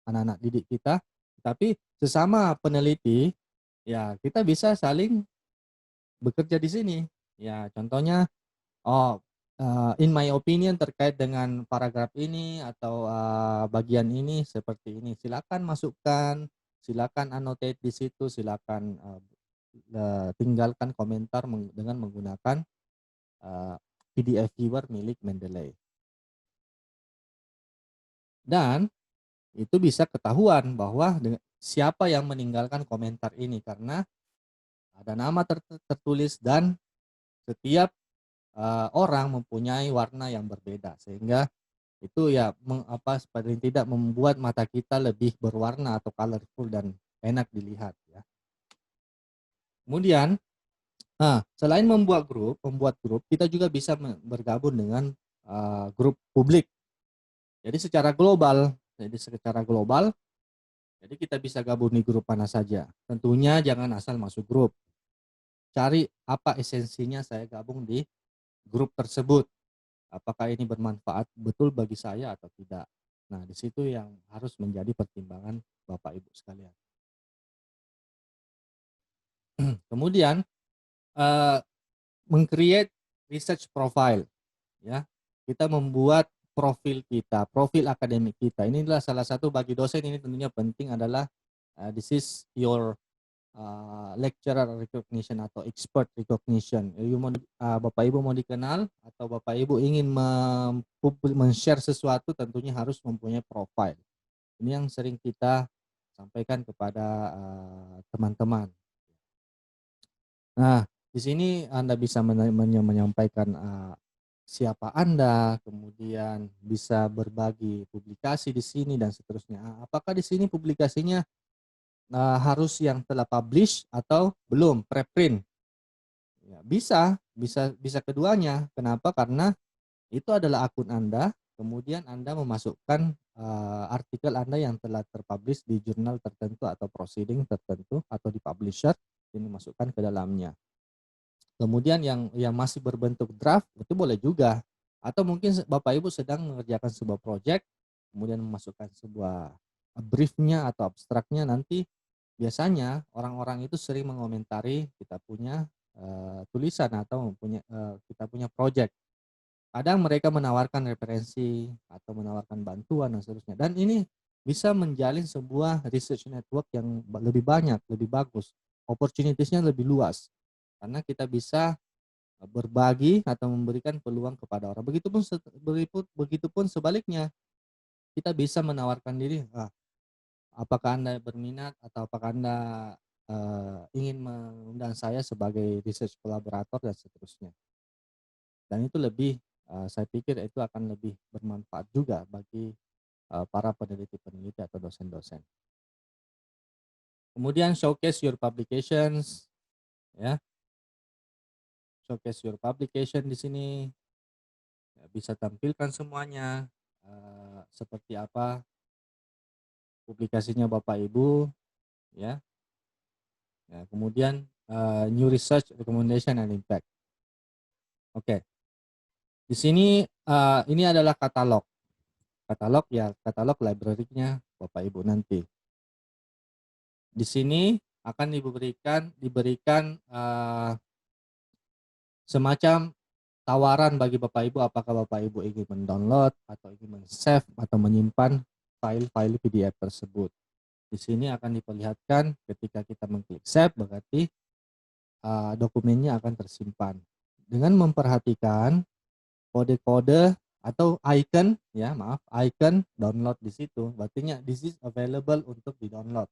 anak-anak didik kita, tapi sesama peneliti, ya kita bisa saling bekerja di sini. Ya, contohnya, in my opinion terkait dengan paragraf ini atau bagian ini seperti ini. Silakan masukkan, silakan annotate di situ, silakan tinggalkan komentar dengan menggunakan PDF viewer milik Mendeley. Dan itu bisa ketahuan bahwa siapa yang meninggalkan komentar ini karena ada nama tertulis dan setiap orang mempunyai warna yang berbeda, sehingga itu ya paling tidak membuat mata kita lebih berwarna atau colorful dan enak dilihat, ya. Kemudian selain membuat grup kita juga bisa bergabung dengan grup publik. Jadi secara global, jadi kita bisa gabung di grup mana saja. Tentunya jangan asal masuk grup. Cari apa esensinya saya gabung di grup tersebut. Apakah ini bermanfaat betul bagi saya atau tidak. Nah, di situ yang harus menjadi pertimbangan Bapak Ibu sekalian. Kemudian meng-create research profile, ya. Kita membuat profil akademik kita. Ini adalah salah satu bagi dosen, ini tentunya penting adalah This is your lecturer recognition atau expert recognition. Bapak Ibu mau dikenal atau Bapak Ibu ingin men-share sesuatu, tentunya harus mempunyai profile. Ini yang sering kita sampaikan kepada teman-teman. Nah, di sini Anda bisa menyampaikan siapa Anda, kemudian bisa berbagi publikasi di sini dan seterusnya. Apakah di sini publikasinya harus yang telah publish atau belum, preprint? Ya, bisa keduanya. Kenapa? Karena itu adalah akun Anda, kemudian Anda memasukkan artikel Anda yang telah terpublish di jurnal tertentu atau proceeding tertentu atau di publisher, ini masukkan ke dalamnya. Kemudian yang masih berbentuk draft itu boleh juga. Atau mungkin Bapak Ibu sedang mengerjakan sebuah project, kemudian memasukkan sebuah briefnya atau abstraknya, nanti biasanya orang-orang itu sering mengomentari kita punya tulisan atau kita punya project. Kadang mereka menawarkan referensi atau menawarkan bantuan dan seterusnya. Dan ini bisa menjalin sebuah research network yang lebih banyak, lebih bagus. Opportunitiesnya lebih luas. Karena kita bisa berbagi atau memberikan peluang kepada orang. Begitupun sebaliknya, kita bisa menawarkan diri, apakah Anda berminat atau apakah Anda ingin mengundang saya sebagai research collaborator dan seterusnya. Dan itu lebih, saya pikir itu akan lebih bermanfaat juga bagi para peneliti-peneliti atau dosen-dosen. Kemudian showcase your publications, ya. Showcase your publication di sini. Ya, bisa tampilkan semuanya, seperti apa publikasinya Bapak Ibu, ya. Ya, kemudian new research recommendation and impact. Oke. Di sini ini adalah katalog. Katalog library-nya Bapak Ibu nanti. Di sini akan diberikan semacam tawaran bagi Bapak Ibu, apakah Bapak Ibu ingin mendownload atau ingin men-save atau menyimpan file-file PDF tersebut. Di sini akan diperlihatkan ketika kita mengklik save, berarti dokumennya akan tersimpan. Dengan memperhatikan kode-kode atau icon, icon download di situ, berarti this is available untuk di-download.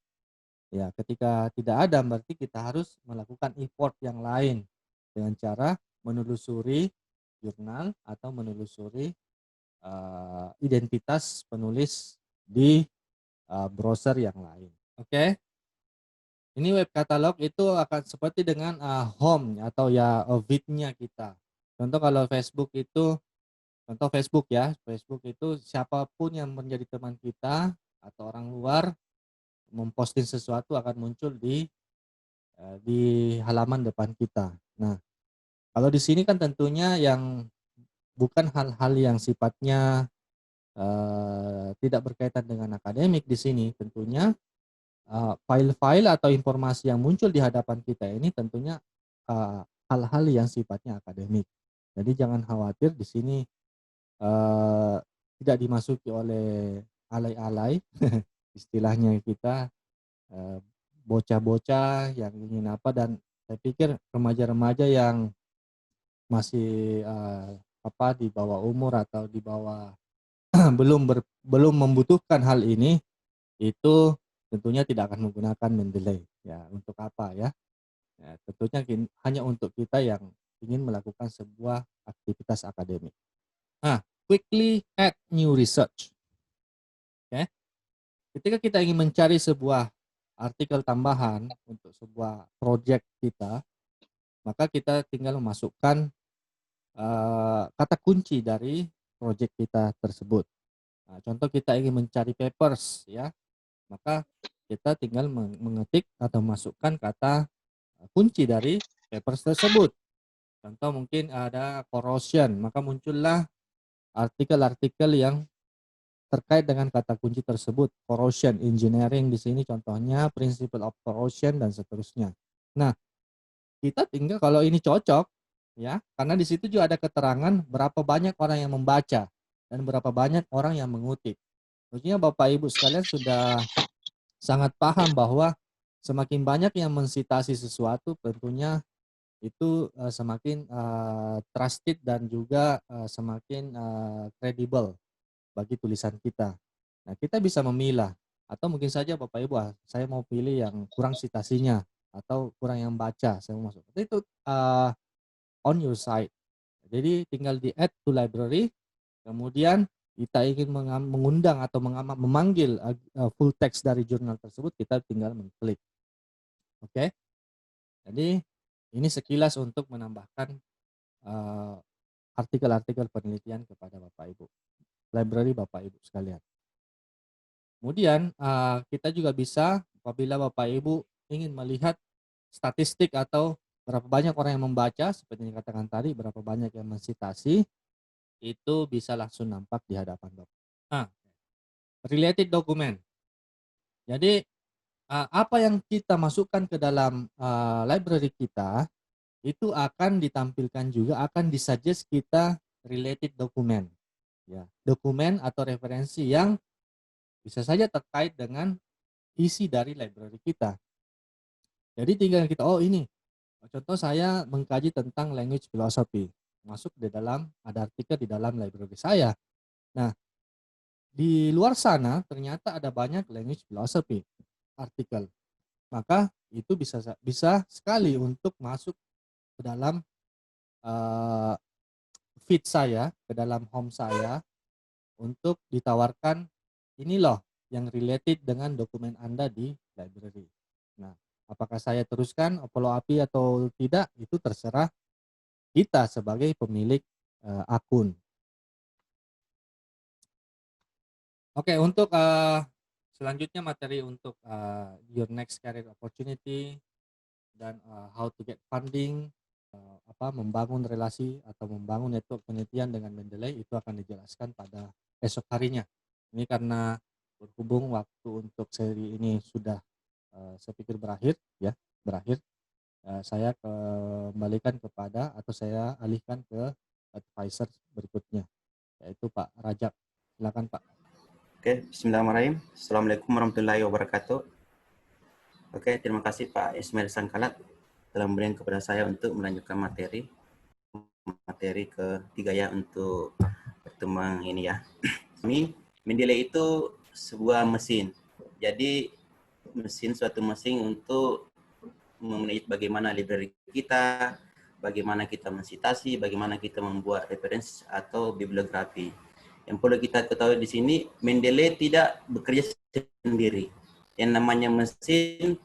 Ya, ketika tidak ada, berarti kita harus melakukan import yang lain dengan cara menelusuri jurnal atau menelusuri identitas penulis di browser yang lain. Oke. Ini web katalog itu akan seperti dengan home atau feed-nya kita. Contoh kalau Facebook itu, Facebook itu siapapun yang menjadi teman kita atau orang luar memposting sesuatu akan muncul di halaman depan kita. Nah, kalau di sini kan tentunya yang bukan hal-hal yang sifatnya tidak berkaitan dengan akademik di sini, tentunya file-file atau informasi yang muncul di hadapan kita ini tentunya hal-hal yang sifatnya akademik. Jadi jangan khawatir, di sini tidak dimasuki oleh alay-alay, istilahnya kita bocah-bocah yang ingin apa, dan saya pikir remaja-remaja yang masih di bawah umur atau di bawah belum membutuhkan hal ini, itu tentunya tidak akan menggunakan Mendeley. Ya, untuk apa ya? Ya, tentunya hanya untuk kita yang ingin melakukan sebuah aktivitas akademik. Nah, quickly add new research. Oke. Ketika kita ingin mencari sebuah artikel tambahan untuk sebuah project kita, maka kita tinggal memasukkan kata kunci dari project kita tersebut. Nah, contoh kita ingin mencari papers, ya, maka kita tinggal mengetik atau masukkan kata kunci dari papers tersebut. Contoh mungkin ada corrosion, maka muncullah artikel-artikel yang terkait dengan kata kunci tersebut. Corrosion engineering di sini contohnya, principle of corrosion dan seterusnya. Nah, kita tinggal kalau ini cocok, ya, karena di situ juga ada keterangan berapa banyak orang yang membaca dan berapa banyak orang yang mengutip. Maksudnya Bapak Ibu sekalian sudah sangat paham bahwa semakin banyak yang mensitasi sesuatu, tentunya itu semakin trusted dan juga semakin kredibel bagi tulisan kita. Nah, kita bisa memilah, atau mungkin saja Bapak Ibu, saya mau pilih yang kurang citasinya atau kurang yang baca, saya mau masuk. Itu on your side. Jadi tinggal di add to library, kemudian kita ingin mengundang atau memanggil full text dari jurnal tersebut, kita tinggal mengklik. Oke. Jadi ini sekilas untuk menambahkan artikel-artikel penelitian kepada Bapak Ibu, library Bapak Ibu sekalian. Kemudian kita juga bisa apabila Bapak Ibu ingin melihat statistik atau berapa banyak orang yang membaca, seperti yang dikatakan tadi, berapa banyak yang mensitasi, itu bisa langsung nampak di hadapan Bapak. Nah, related document. Jadi apa yang kita masukkan ke dalam library kita itu akan ditampilkan juga, akan disuggest kita related document. Ya, dokumen atau referensi yang bisa saja terkait dengan isi dari library kita. Jadi tinggal kita, oh ini, contoh saya mengkaji tentang language philosophy, masuk di dalam, ada artikel di dalam library saya. Nah, di luar sana ternyata ada banyak language philosophy artikel. Maka itu bisa sekali untuk masuk ke dalam feed saya, ke dalam home saya, untuk ditawarkan ini loh yang related dengan dokumen Anda di library. Nah, apakah saya teruskan follow up atau tidak, itu terserah kita sebagai pemilik akun. Oke, untuk selanjutnya materi untuk your next career opportunity dan how to get funding, membangun relasi atau membangun network penelitian dengan Mendeley, itu akan dijelaskan pada esok harinya. Ini karena berhubung waktu untuk seri ini sudah saya pikir berakhir, saya kembalikan kepada atau saya alihkan ke advisor berikutnya, yaitu Pak Rajab. Silakan Pak. Oke, bismillahirrahmanirrahim. Assalamualaikum warahmatullahi wabarakatuh. Oke, terima kasih Pak Ismail Sangkalat telah memberikan kepada saya untuk melanjutkan materi ketiga ya untuk pertemuan ini ya. Mendeley itu sebuah mesin. Jadi suatu mesin untuk memanage bagaimana library kita, bagaimana kita mensitasi, bagaimana kita membuat referensi atau bibliografi. Yang perlu kita ketahui di sini, Mendeley tidak bekerja sendiri. Yang namanya mesin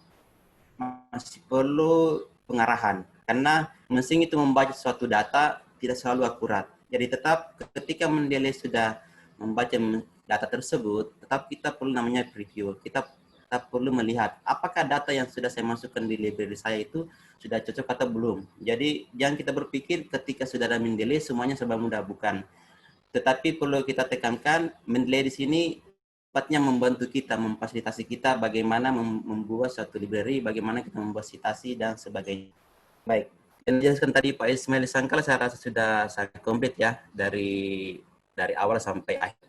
masih perlu pengarahan, karena mesin itu membaca suatu data tidak selalu akurat. Jadi tetap ketika Mendeley sudah membaca data tersebut, tetap kita perlu namanya preview. Kita perlu melihat apakah data yang sudah saya masukkan di library saya itu sudah cocok atau belum. Jadi jangan kita berpikir ketika sudah ada Mendeley semuanya serba mudah, bukan. Tetapi perlu kita tekankan, Mendeley di sini tepatnya membantu kita, memfasilitasi kita bagaimana membuat suatu library, bagaimana kita membuat citasi dan sebagainya. Baik, yang dijelaskan tadi Pak Ismail Sangkal saya rasa sudah sangat komplit ya dari awal sampai akhir.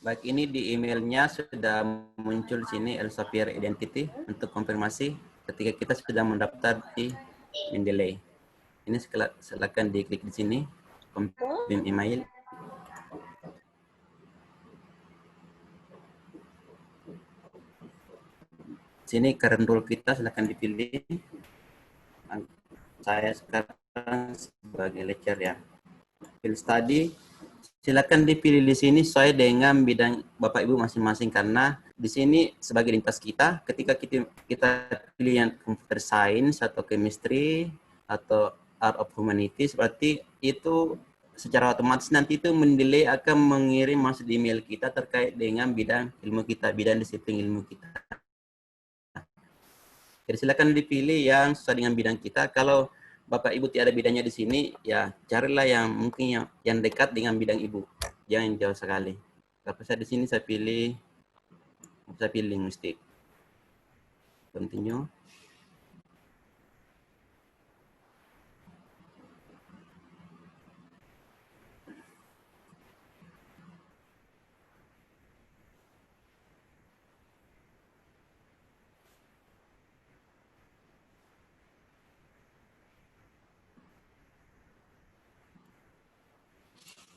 Baik, ini di emailnya sudah muncul di sini Elsevier Identity untuk konfirmasi ketika kita sudah mendaftar di Mendeley. Ini silakan diklik di sini, confirm email. Sini current role kita silakan dipilih. Saya sekarang sebagai lecturer ya. Field study silakan dipilih di sini sesuai dengan bidang Bapak Ibu masing-masing, karena di sini sebagai lintas kita ketika kita pilih yang computer science atau chemistry atau art of humanity, seperti itu secara otomatis nanti itu Mendeley akan mengirim masuk di email kita terkait dengan bidang ilmu kita, bidang disiplin ilmu kita. Jadi silakan dipilih yang sesuai dengan bidang kita. Kalau Bapak Ibu tiada bidangnya di sini, ya carilah yang mungkin yang dekat dengan bidang Ibu. Jangan jauh sekali. Tapi saya di sini saya pilih linguistik. Continue.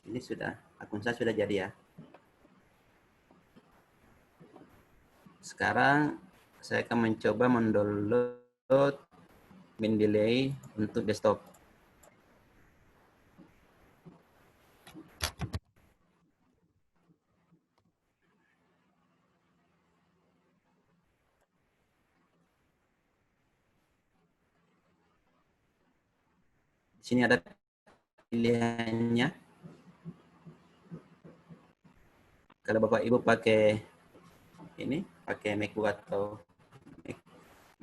Ini sudah, akun saya sudah jadi ya. Sekarang saya akan mencoba mendownload Mendeley untuk desktop. Di sini ada pilihannya. Kalau Bapak Ibu pakai ini, pakai MacBook atau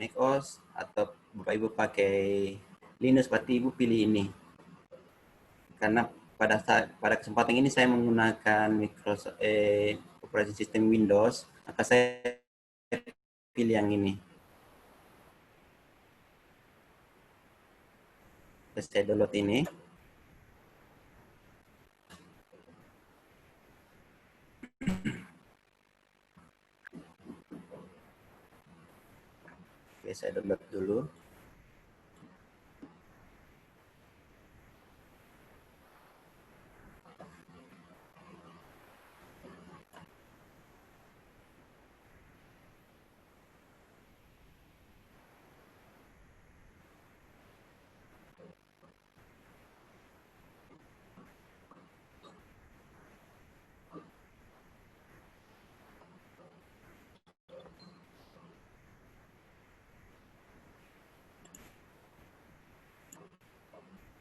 Mac OS, atau Bapak Ibu pakai Linux, berarti Ibu pilih ini. Karena pada kesempatan ini saya menggunakan Microsoft operating system Windows, maka saya pilih yang ini. Saya download ini. Oke, saya download dulu.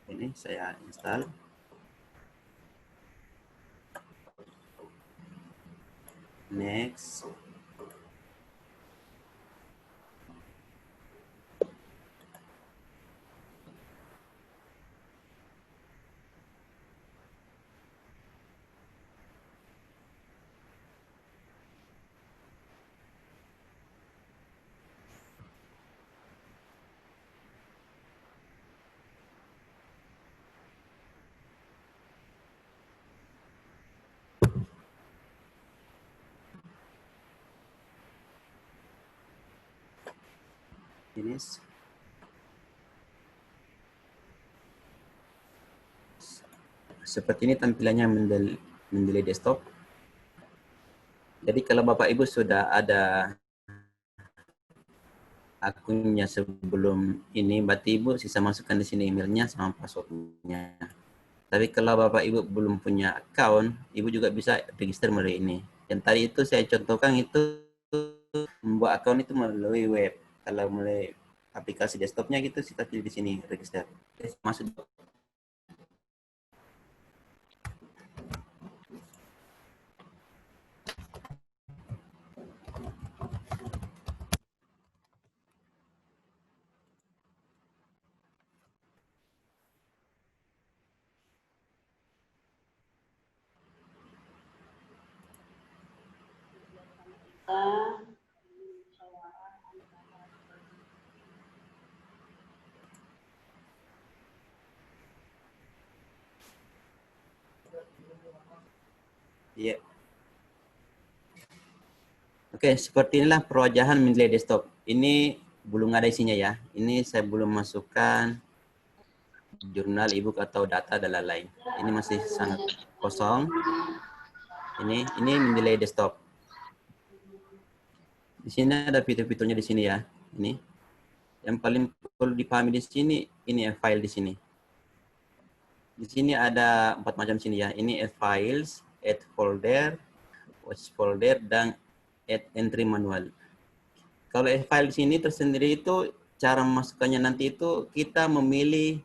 Ini saya install. Next. Ini seperti ini tampilannya Mendeley desktop. Jadi kalau Bapak Ibu sudah ada akunnya sebelum ini, berarti Ibu sisa masukkan di sini emailnya sama passwordnya. Tapi kalau Bapak Ibu belum punya account, Ibu juga bisa register melalui ini. Yang tadi itu saya contohkan itu membuat account itu melalui web. Kalau melalui aplikasi desktopnya gitu, kita pilih di sini register. Masuk. Iya. Oke, seperti inilah perwajahan Mendeley desktop. Ini belum ada isinya ya. Ini saya belum masukkan jurnal, ebook atau data dan lain-lain. Ini masih sangat kosong. Ini Mendeley desktop. Di sini ada fitur-fiturnya di sini ya. Ini yang paling perlu dipahami di sini, ini file di sini. Di sini ada 4 macam sini ya. Ini add files, add folder, watch folder, dan add entry manual. Kalau add file di sini tersendiri itu cara memasukkannya nanti itu kita memilih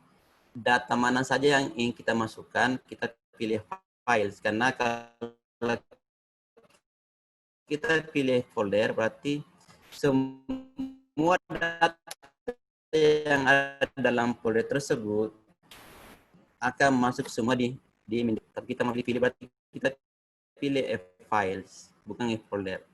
data mana saja yang ingin kita masukkan, kita pilih files. Karena kalau kita pilih folder berarti semua data yang ada dalam folder tersebut akan masuk semua di tapi kita mau pilih berarti kita pilih files bukan folder.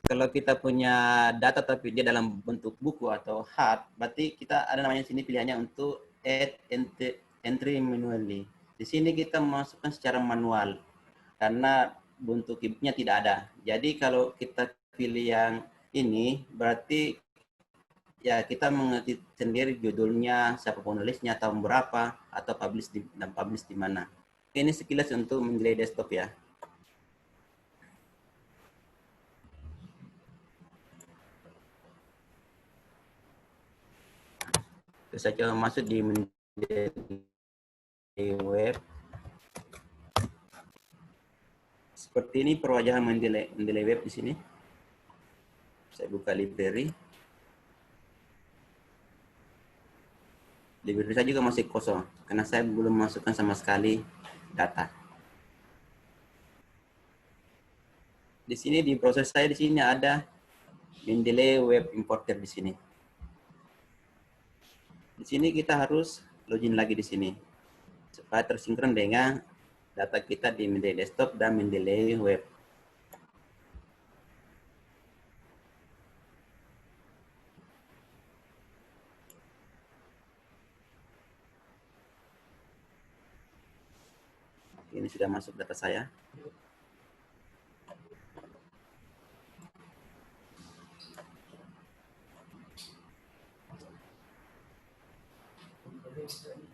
Kalau kita punya data tapi dia dalam bentuk buku atau hard, berarti kita ada namanya sini pilihannya untuk add entry manually. Di sini kita masukkan secara manual karena bentuk e-booknya tidak ada. Jadi kalau kita pilih yang ini berarti ya kita mengerti sendiri judulnya, siapa penulisnya, tahun berapa, atau publish di mana. Ini sekilas untuk Mendeley desktop ya. Saya coba masuk di Mendeley web. Seperti ini perwajahan Mendeley web di sini. Saya buka library. Library saya juga masih kosong karena saya belum masukkan sama sekali data. Di sini di proses saya di sini ada Mendeley web importer di sini. Di sini kita harus login lagi di sini supaya tersinkron dengan data kita di Mendeley desktop dan Mendeley web. Ini sudah masuk data saya.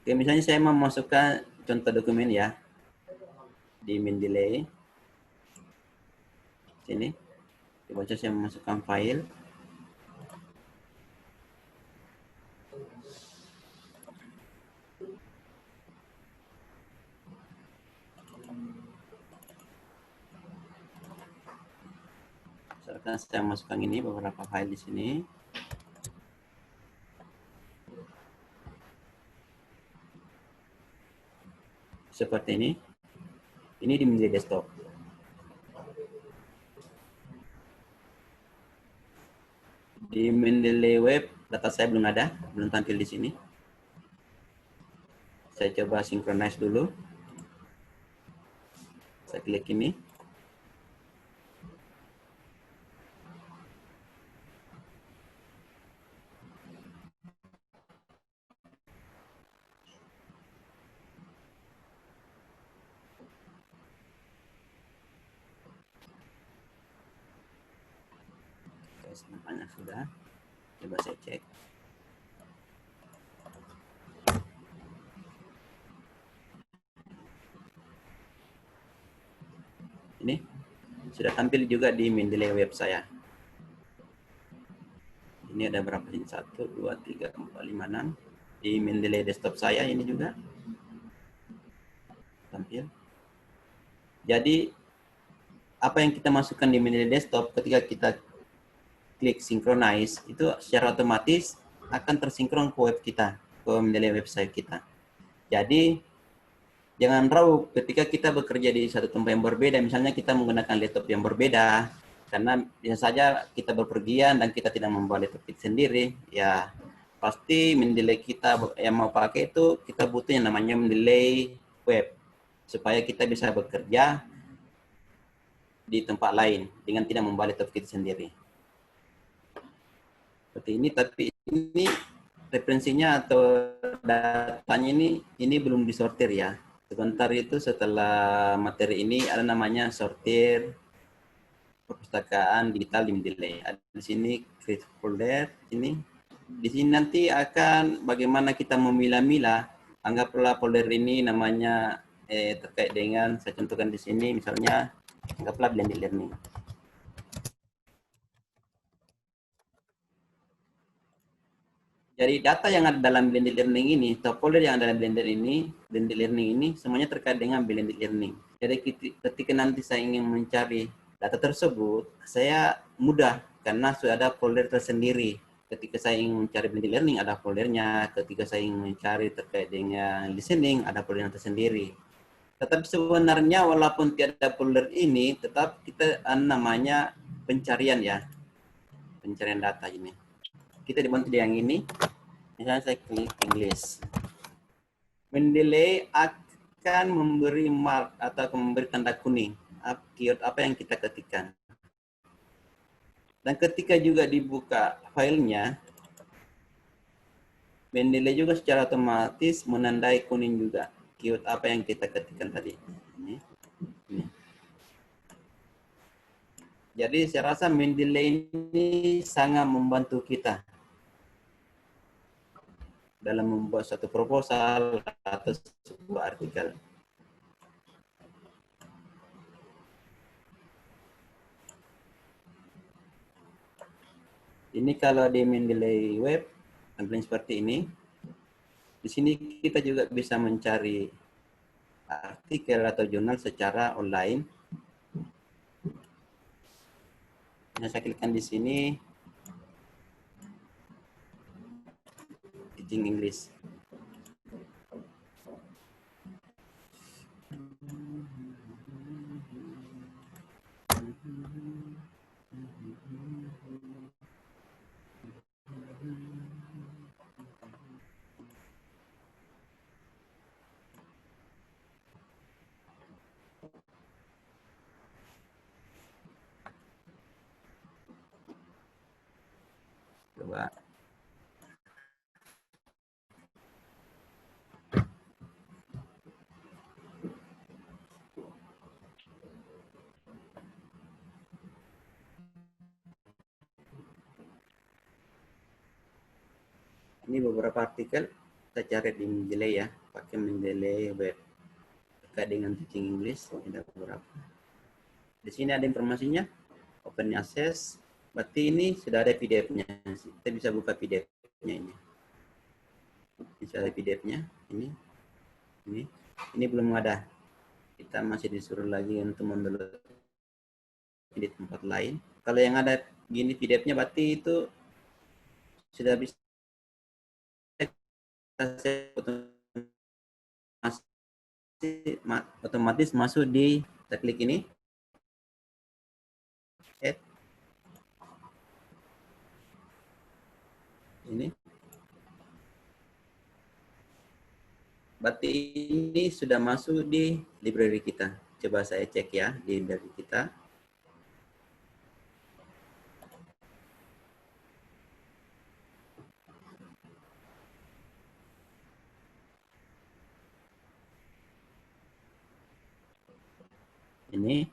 Oke, misalnya saya mau masukkan contoh dokumen ya di Mendeley. Sini, coba saya memasukkan file. Misalkan saya masukkan ini beberapa file di sini. Seperti ini. Ini di Mendeley desktop. Di Mendeley web data saya belum ada, belum tampil di sini. Saya coba synchronize dulu. Saya klik ini. Nampaknya sudah. Coba saya cek. Ini sudah tampil juga di Mendeley web saya. Ini ada berapa ini? 1, 2, 3, 4, 5, 6. Di Mendeley desktop saya ini juga tampil. Jadi apa yang kita masukkan di Mendeley desktop ketika kita klik synchronize itu secara otomatis akan tersinkron ke web kita, ke Mendeley website kita. Jadi jangan ragu ketika kita bekerja di satu tempat yang berbeda, misalnya kita menggunakan laptop yang berbeda, karena bisa saja kita berpergian dan kita tidak membawa laptop kita sendiri, ya pasti Mendeley kita yang mau pakai itu kita butuh yang namanya Mendeley web supaya kita bisa bekerja di tempat lain dengan tidak membawa laptop kita sendiri. Seperti ini, tapi ini referensinya atau datanya ini belum disortir ya. Sebentar itu setelah materi ini ada namanya sortir perpustakaan digital di Mendeley. Ada di sini create folder ini. Di sini nanti akan bagaimana kita memilah-milah. Anggaplah folder ini namanya terkait dengan saya contohkan di sini misalnya anggaplah blended learning. Jadi data yang ada dalam blended learning ini, atau folder yang ada dalam blended learning ini semuanya terkait dengan blended learning. Jadi ketika nanti saya ingin mencari data tersebut, saya mudah karena sudah ada folder tersendiri. Ketika saya ingin mencari blended learning ada foldernya, ketika saya ingin mencari terkait dengan listening ada folder tersendiri. Tetapi sebenarnya walaupun tiada folder ini, tetap kita namanya pencarian ya, pencarian data ini. Kita dibantu di yang ini. Misalnya saya klik English. Mendeley akan memberi mark atau memberi tanda kuning keyword apa yang kita ketikkan. Dan ketika juga dibuka filenya, Mendeley juga secara otomatis menandai kuning juga keyword apa yang kita ketikkan tadi. Ini. Jadi saya rasa Mendeley ini sangat membantu kita dalam membuat suatu proposal atau sebuah artikel. Ini kalau di Mendeley Web, tampilan seperti ini. Di sini kita juga bisa mencari artikel atau jurnal secara online. Nah, saya klikkan di sini, Teaching English. Coba. Ini beberapa artikel kita cari di Mendeley ya, pakai Mendeley Web terkait dengan teaching English. Ada beberapa. Di sini ada informasinya, open access. Berarti ini sudah ada PDF-nya. Kita bisa buka PDF-nya ini. Bisa ada PDF-nya. Ini belum ada. Kita masih disuruh lagi untuk mendownload di tempat lain. Kalau yang ada gini PDF-nya berarti itu sudah bisa otomatis masuk di, kita klik ini, add, ini. Berarti ini sudah masuk di library kita. Coba saya cek ya di library kita. Ini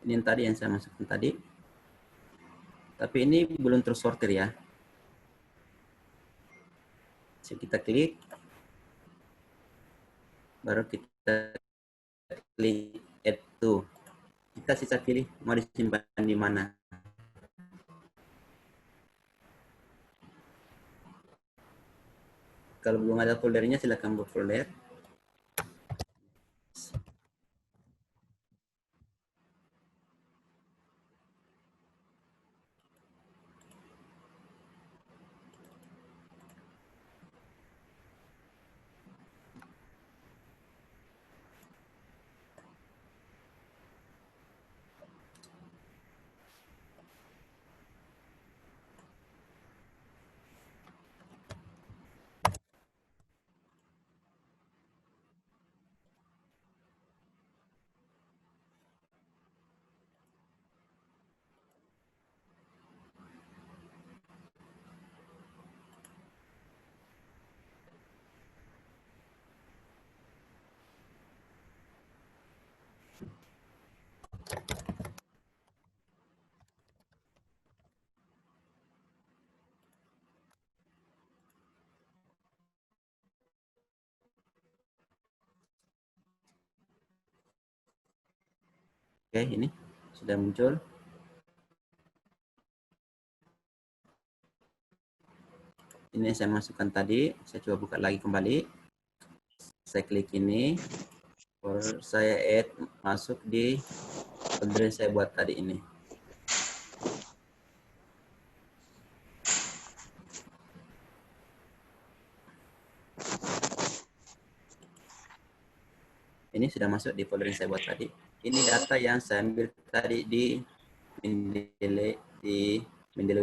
yang tadi yang saya masukkan tadi. Tapi ini belum tersortir ya. So, kita klik. Baru kita klik add to. Kita sisa pilih mau disimpan di mana. Kalau belum ada foldernya silakan buat folder. Oke, ini sudah muncul. Ini yang saya masukkan tadi. Saya coba buka lagi kembali. Saya klik ini. Baru saya add masuk di folder yang saya buat tadi ini. Ini sudah masuk di folder yang saya buat tadi. Ini data yang saya ambil tadi di Mendeley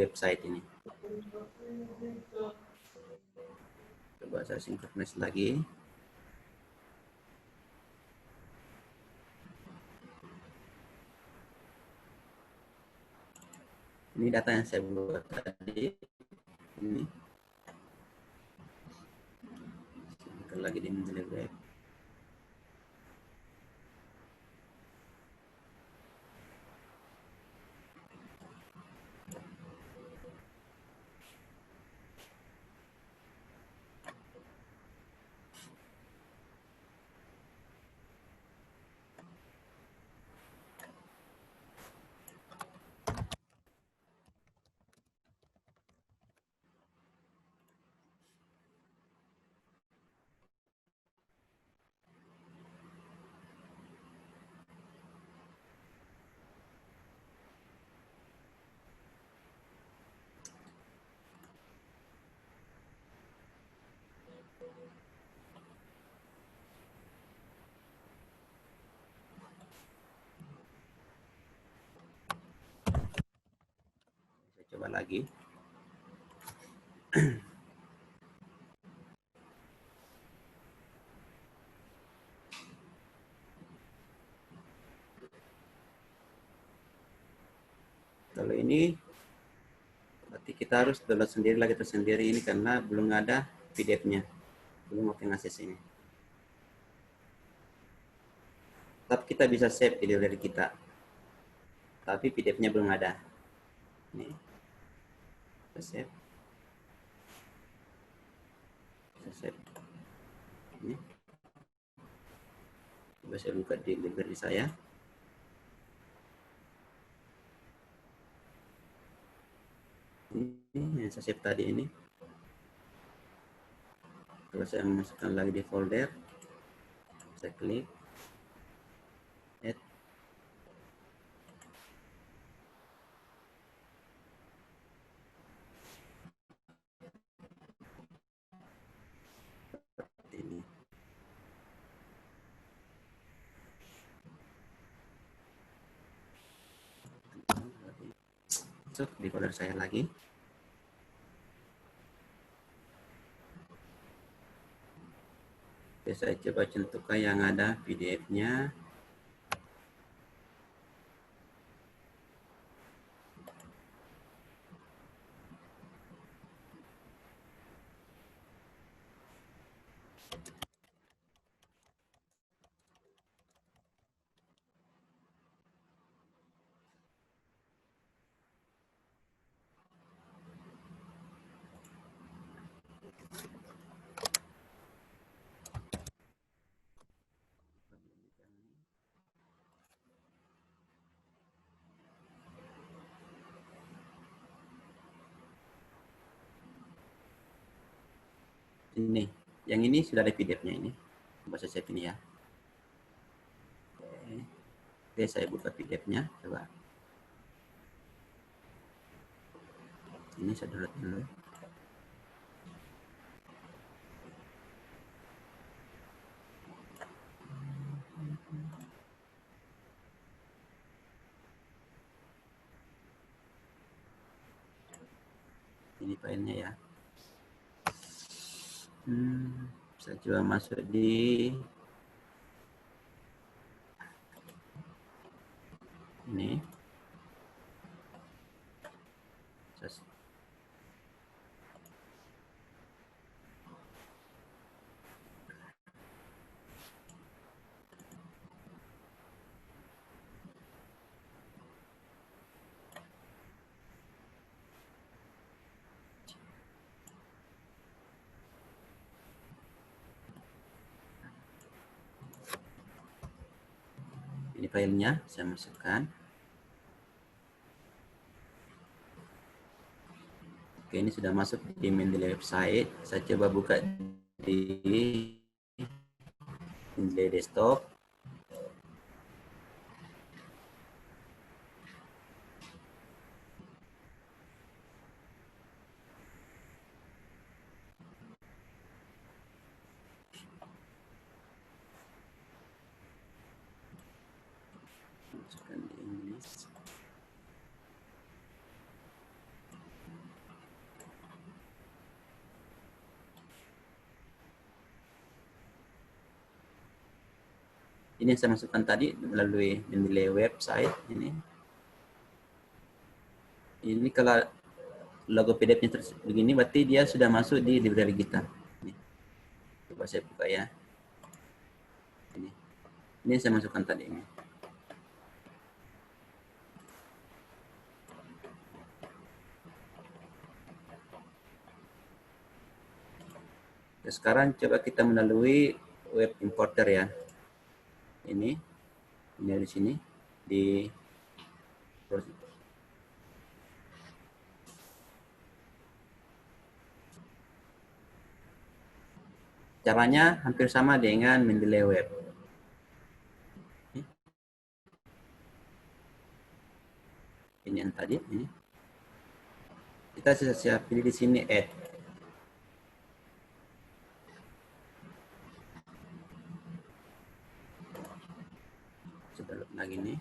website ini. Coba saya synchronize lagi. Ini data yang saya buat tadi. Ini. Saya lagi di Mendeley web. Coba lagi. Kalau ini berarti kita harus download sendiri lagi tersendiri ini karena belum ada PDF-nya, belum open access ini. Tapi kita bisa save di library kita, tapi PDF-nya belum ada. Ini kita save, kita save. Ini coba saya buka di library saya. Ini yang saya save tadi ini. Kalau saya masukkan lagi di folder, saya klik add. Ini masuk di folder saya lagi. Oke, saya coba contohkan yang ada PDF-nya. Ini, yang ini sudah ada PDF-nya ini. Coba saya save ini ya. Oke, saya buka PDF-nya. Coba. Ini saya download dulu. Ini filenya ya. Saya coba masuk di ini. Ini filenya saya masukkan. Oke, ini sudah masuk di Mendeley website. Saya coba buka di Mendeley desktop. Masukkan di Inggris. Ini yang saya masukkan tadi melalui Mendeley website ini. Ini kalau logo PDF-nya begini, berarti dia sudah masuk di library kita. Ini. Coba saya buka ya. Ini yang saya masukkan tadi ini. Nah, sekarang coba kita melalui web importer ya. Ini di sini di caranya hampir sama dengan Mendeley Web. Ini yang tadi ini. Kita siap pilih di sini add. Coba lagi nih.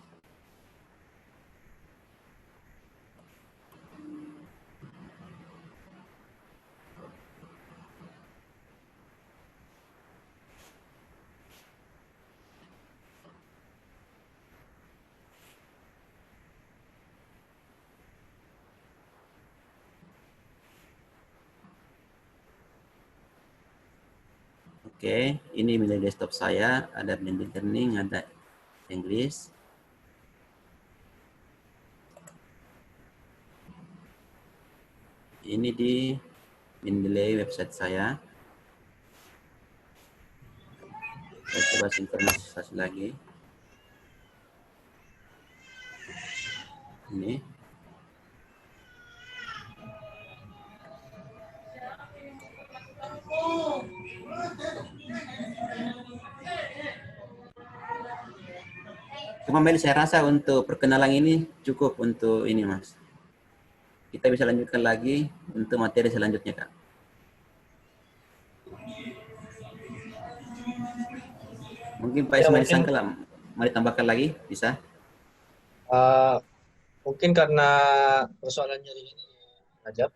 Oke, ini menjadi desktop saya, ada blended learning, ada English. Ini di Mendeley website saya. Saya coba sinkronisasi lagi. Ini. Cuma Mel, saya rasa untuk perkenalan ini cukup untuk ini, Mas. Kita bisa lanjutkan lagi untuk materi selanjutnya, Kak. Mungkin Pak Ya, Ismail mungkin Sangkala mau ditambahkan lagi, bisa? mungkin karena persoalan jaringan ini, Rajab,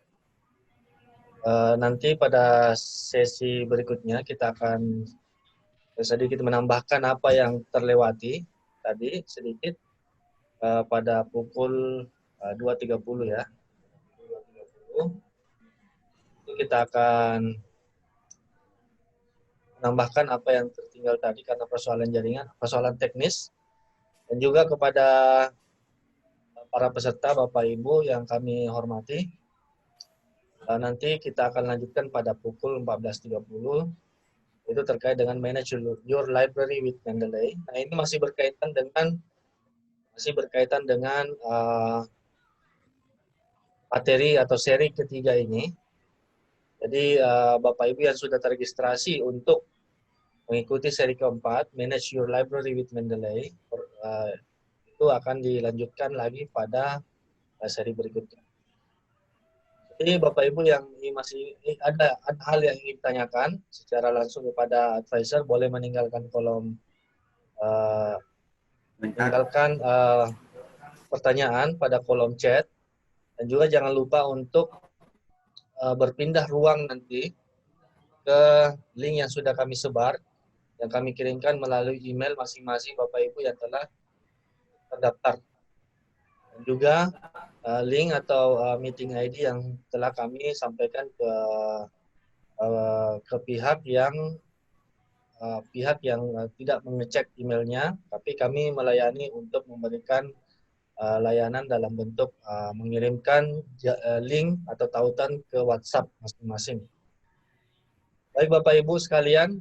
nanti pada sesi berikutnya kita akan sedikit menambahkan apa yang terlewati tadi sedikit pada pukul 2.30 ya. 2.30 itu kita akan menambahkan apa yang tertinggal tadi karena persoalan jaringan, persoalan teknis, dan juga kepada para peserta Bapak Ibu yang kami hormati. Nanti kita akan lanjutkan pada pukul 14.30 itu terkait dengan manage your library with Mendeley. Nah, ini masih berkaitan dengan materi atau seri ketiga ini. Jadi Bapak Ibu yang sudah terregistrasi untuk mengikuti seri keempat, Manage Your Library with Mendeley, itu akan dilanjutkan lagi pada seri berikutnya. Jadi Bapak Ibu yang masih ada hal yang ingin ditanyakan secara langsung kepada advisor, boleh meninggalkan kolom pertanyaan pada kolom chat, dan juga jangan lupa untuk berpindah ruang nanti ke link yang sudah kami sebar, yang kami kirimkan melalui email masing-masing Bapak Ibu yang telah terdaftar. Dan juga link atau meeting ID yang telah kami sampaikan ke pihak yang tidak mengecek emailnya, tapi kami melayani untuk memberikan layanan dalam bentuk mengirimkan link atau tautan ke WhatsApp masing-masing. Baik Bapak Ibu sekalian,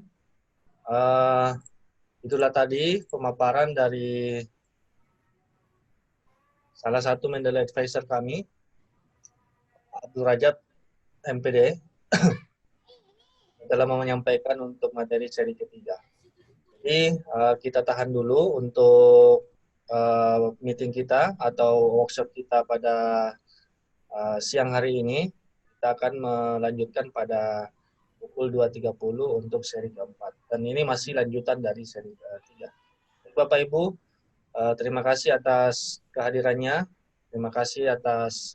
itulah tadi pemaparan dari salah satu Mendeley advisor kami, Abdul Rajab MPD, telah menyampaikan untuk materi seri ketiga. Jadi kita tahan dulu untuk meeting kita atau workshop kita pada siang hari ini. Kita akan melanjutkan pada pukul 2.30 untuk seri keempat. Dan ini masih lanjutan dari seri ketiga. Bapak Ibu, terima kasih atas kehadirannya, terima kasih atas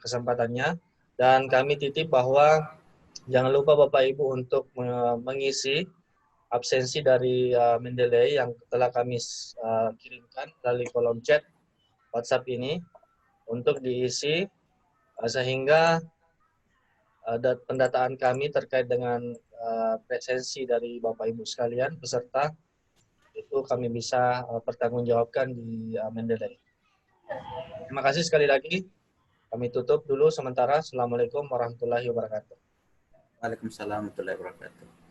kesempatannya, dan kami titip bahwa jangan lupa Bapak Ibu untuk mengisi absensi dari Mendeley yang telah kami kirimkan melalui kolom chat WhatsApp ini untuk diisi sehingga pendataan kami terkait dengan presensi dari Bapak Ibu sekalian peserta itu kami bisa pertanggungjawabkan di Mendeley. Terima kasih sekali lagi. Kami tutup dulu sementara. Assalamualaikum warahmatullahi wabarakatuh. Waalaikumsalam warahmatullahi wabarakatuh.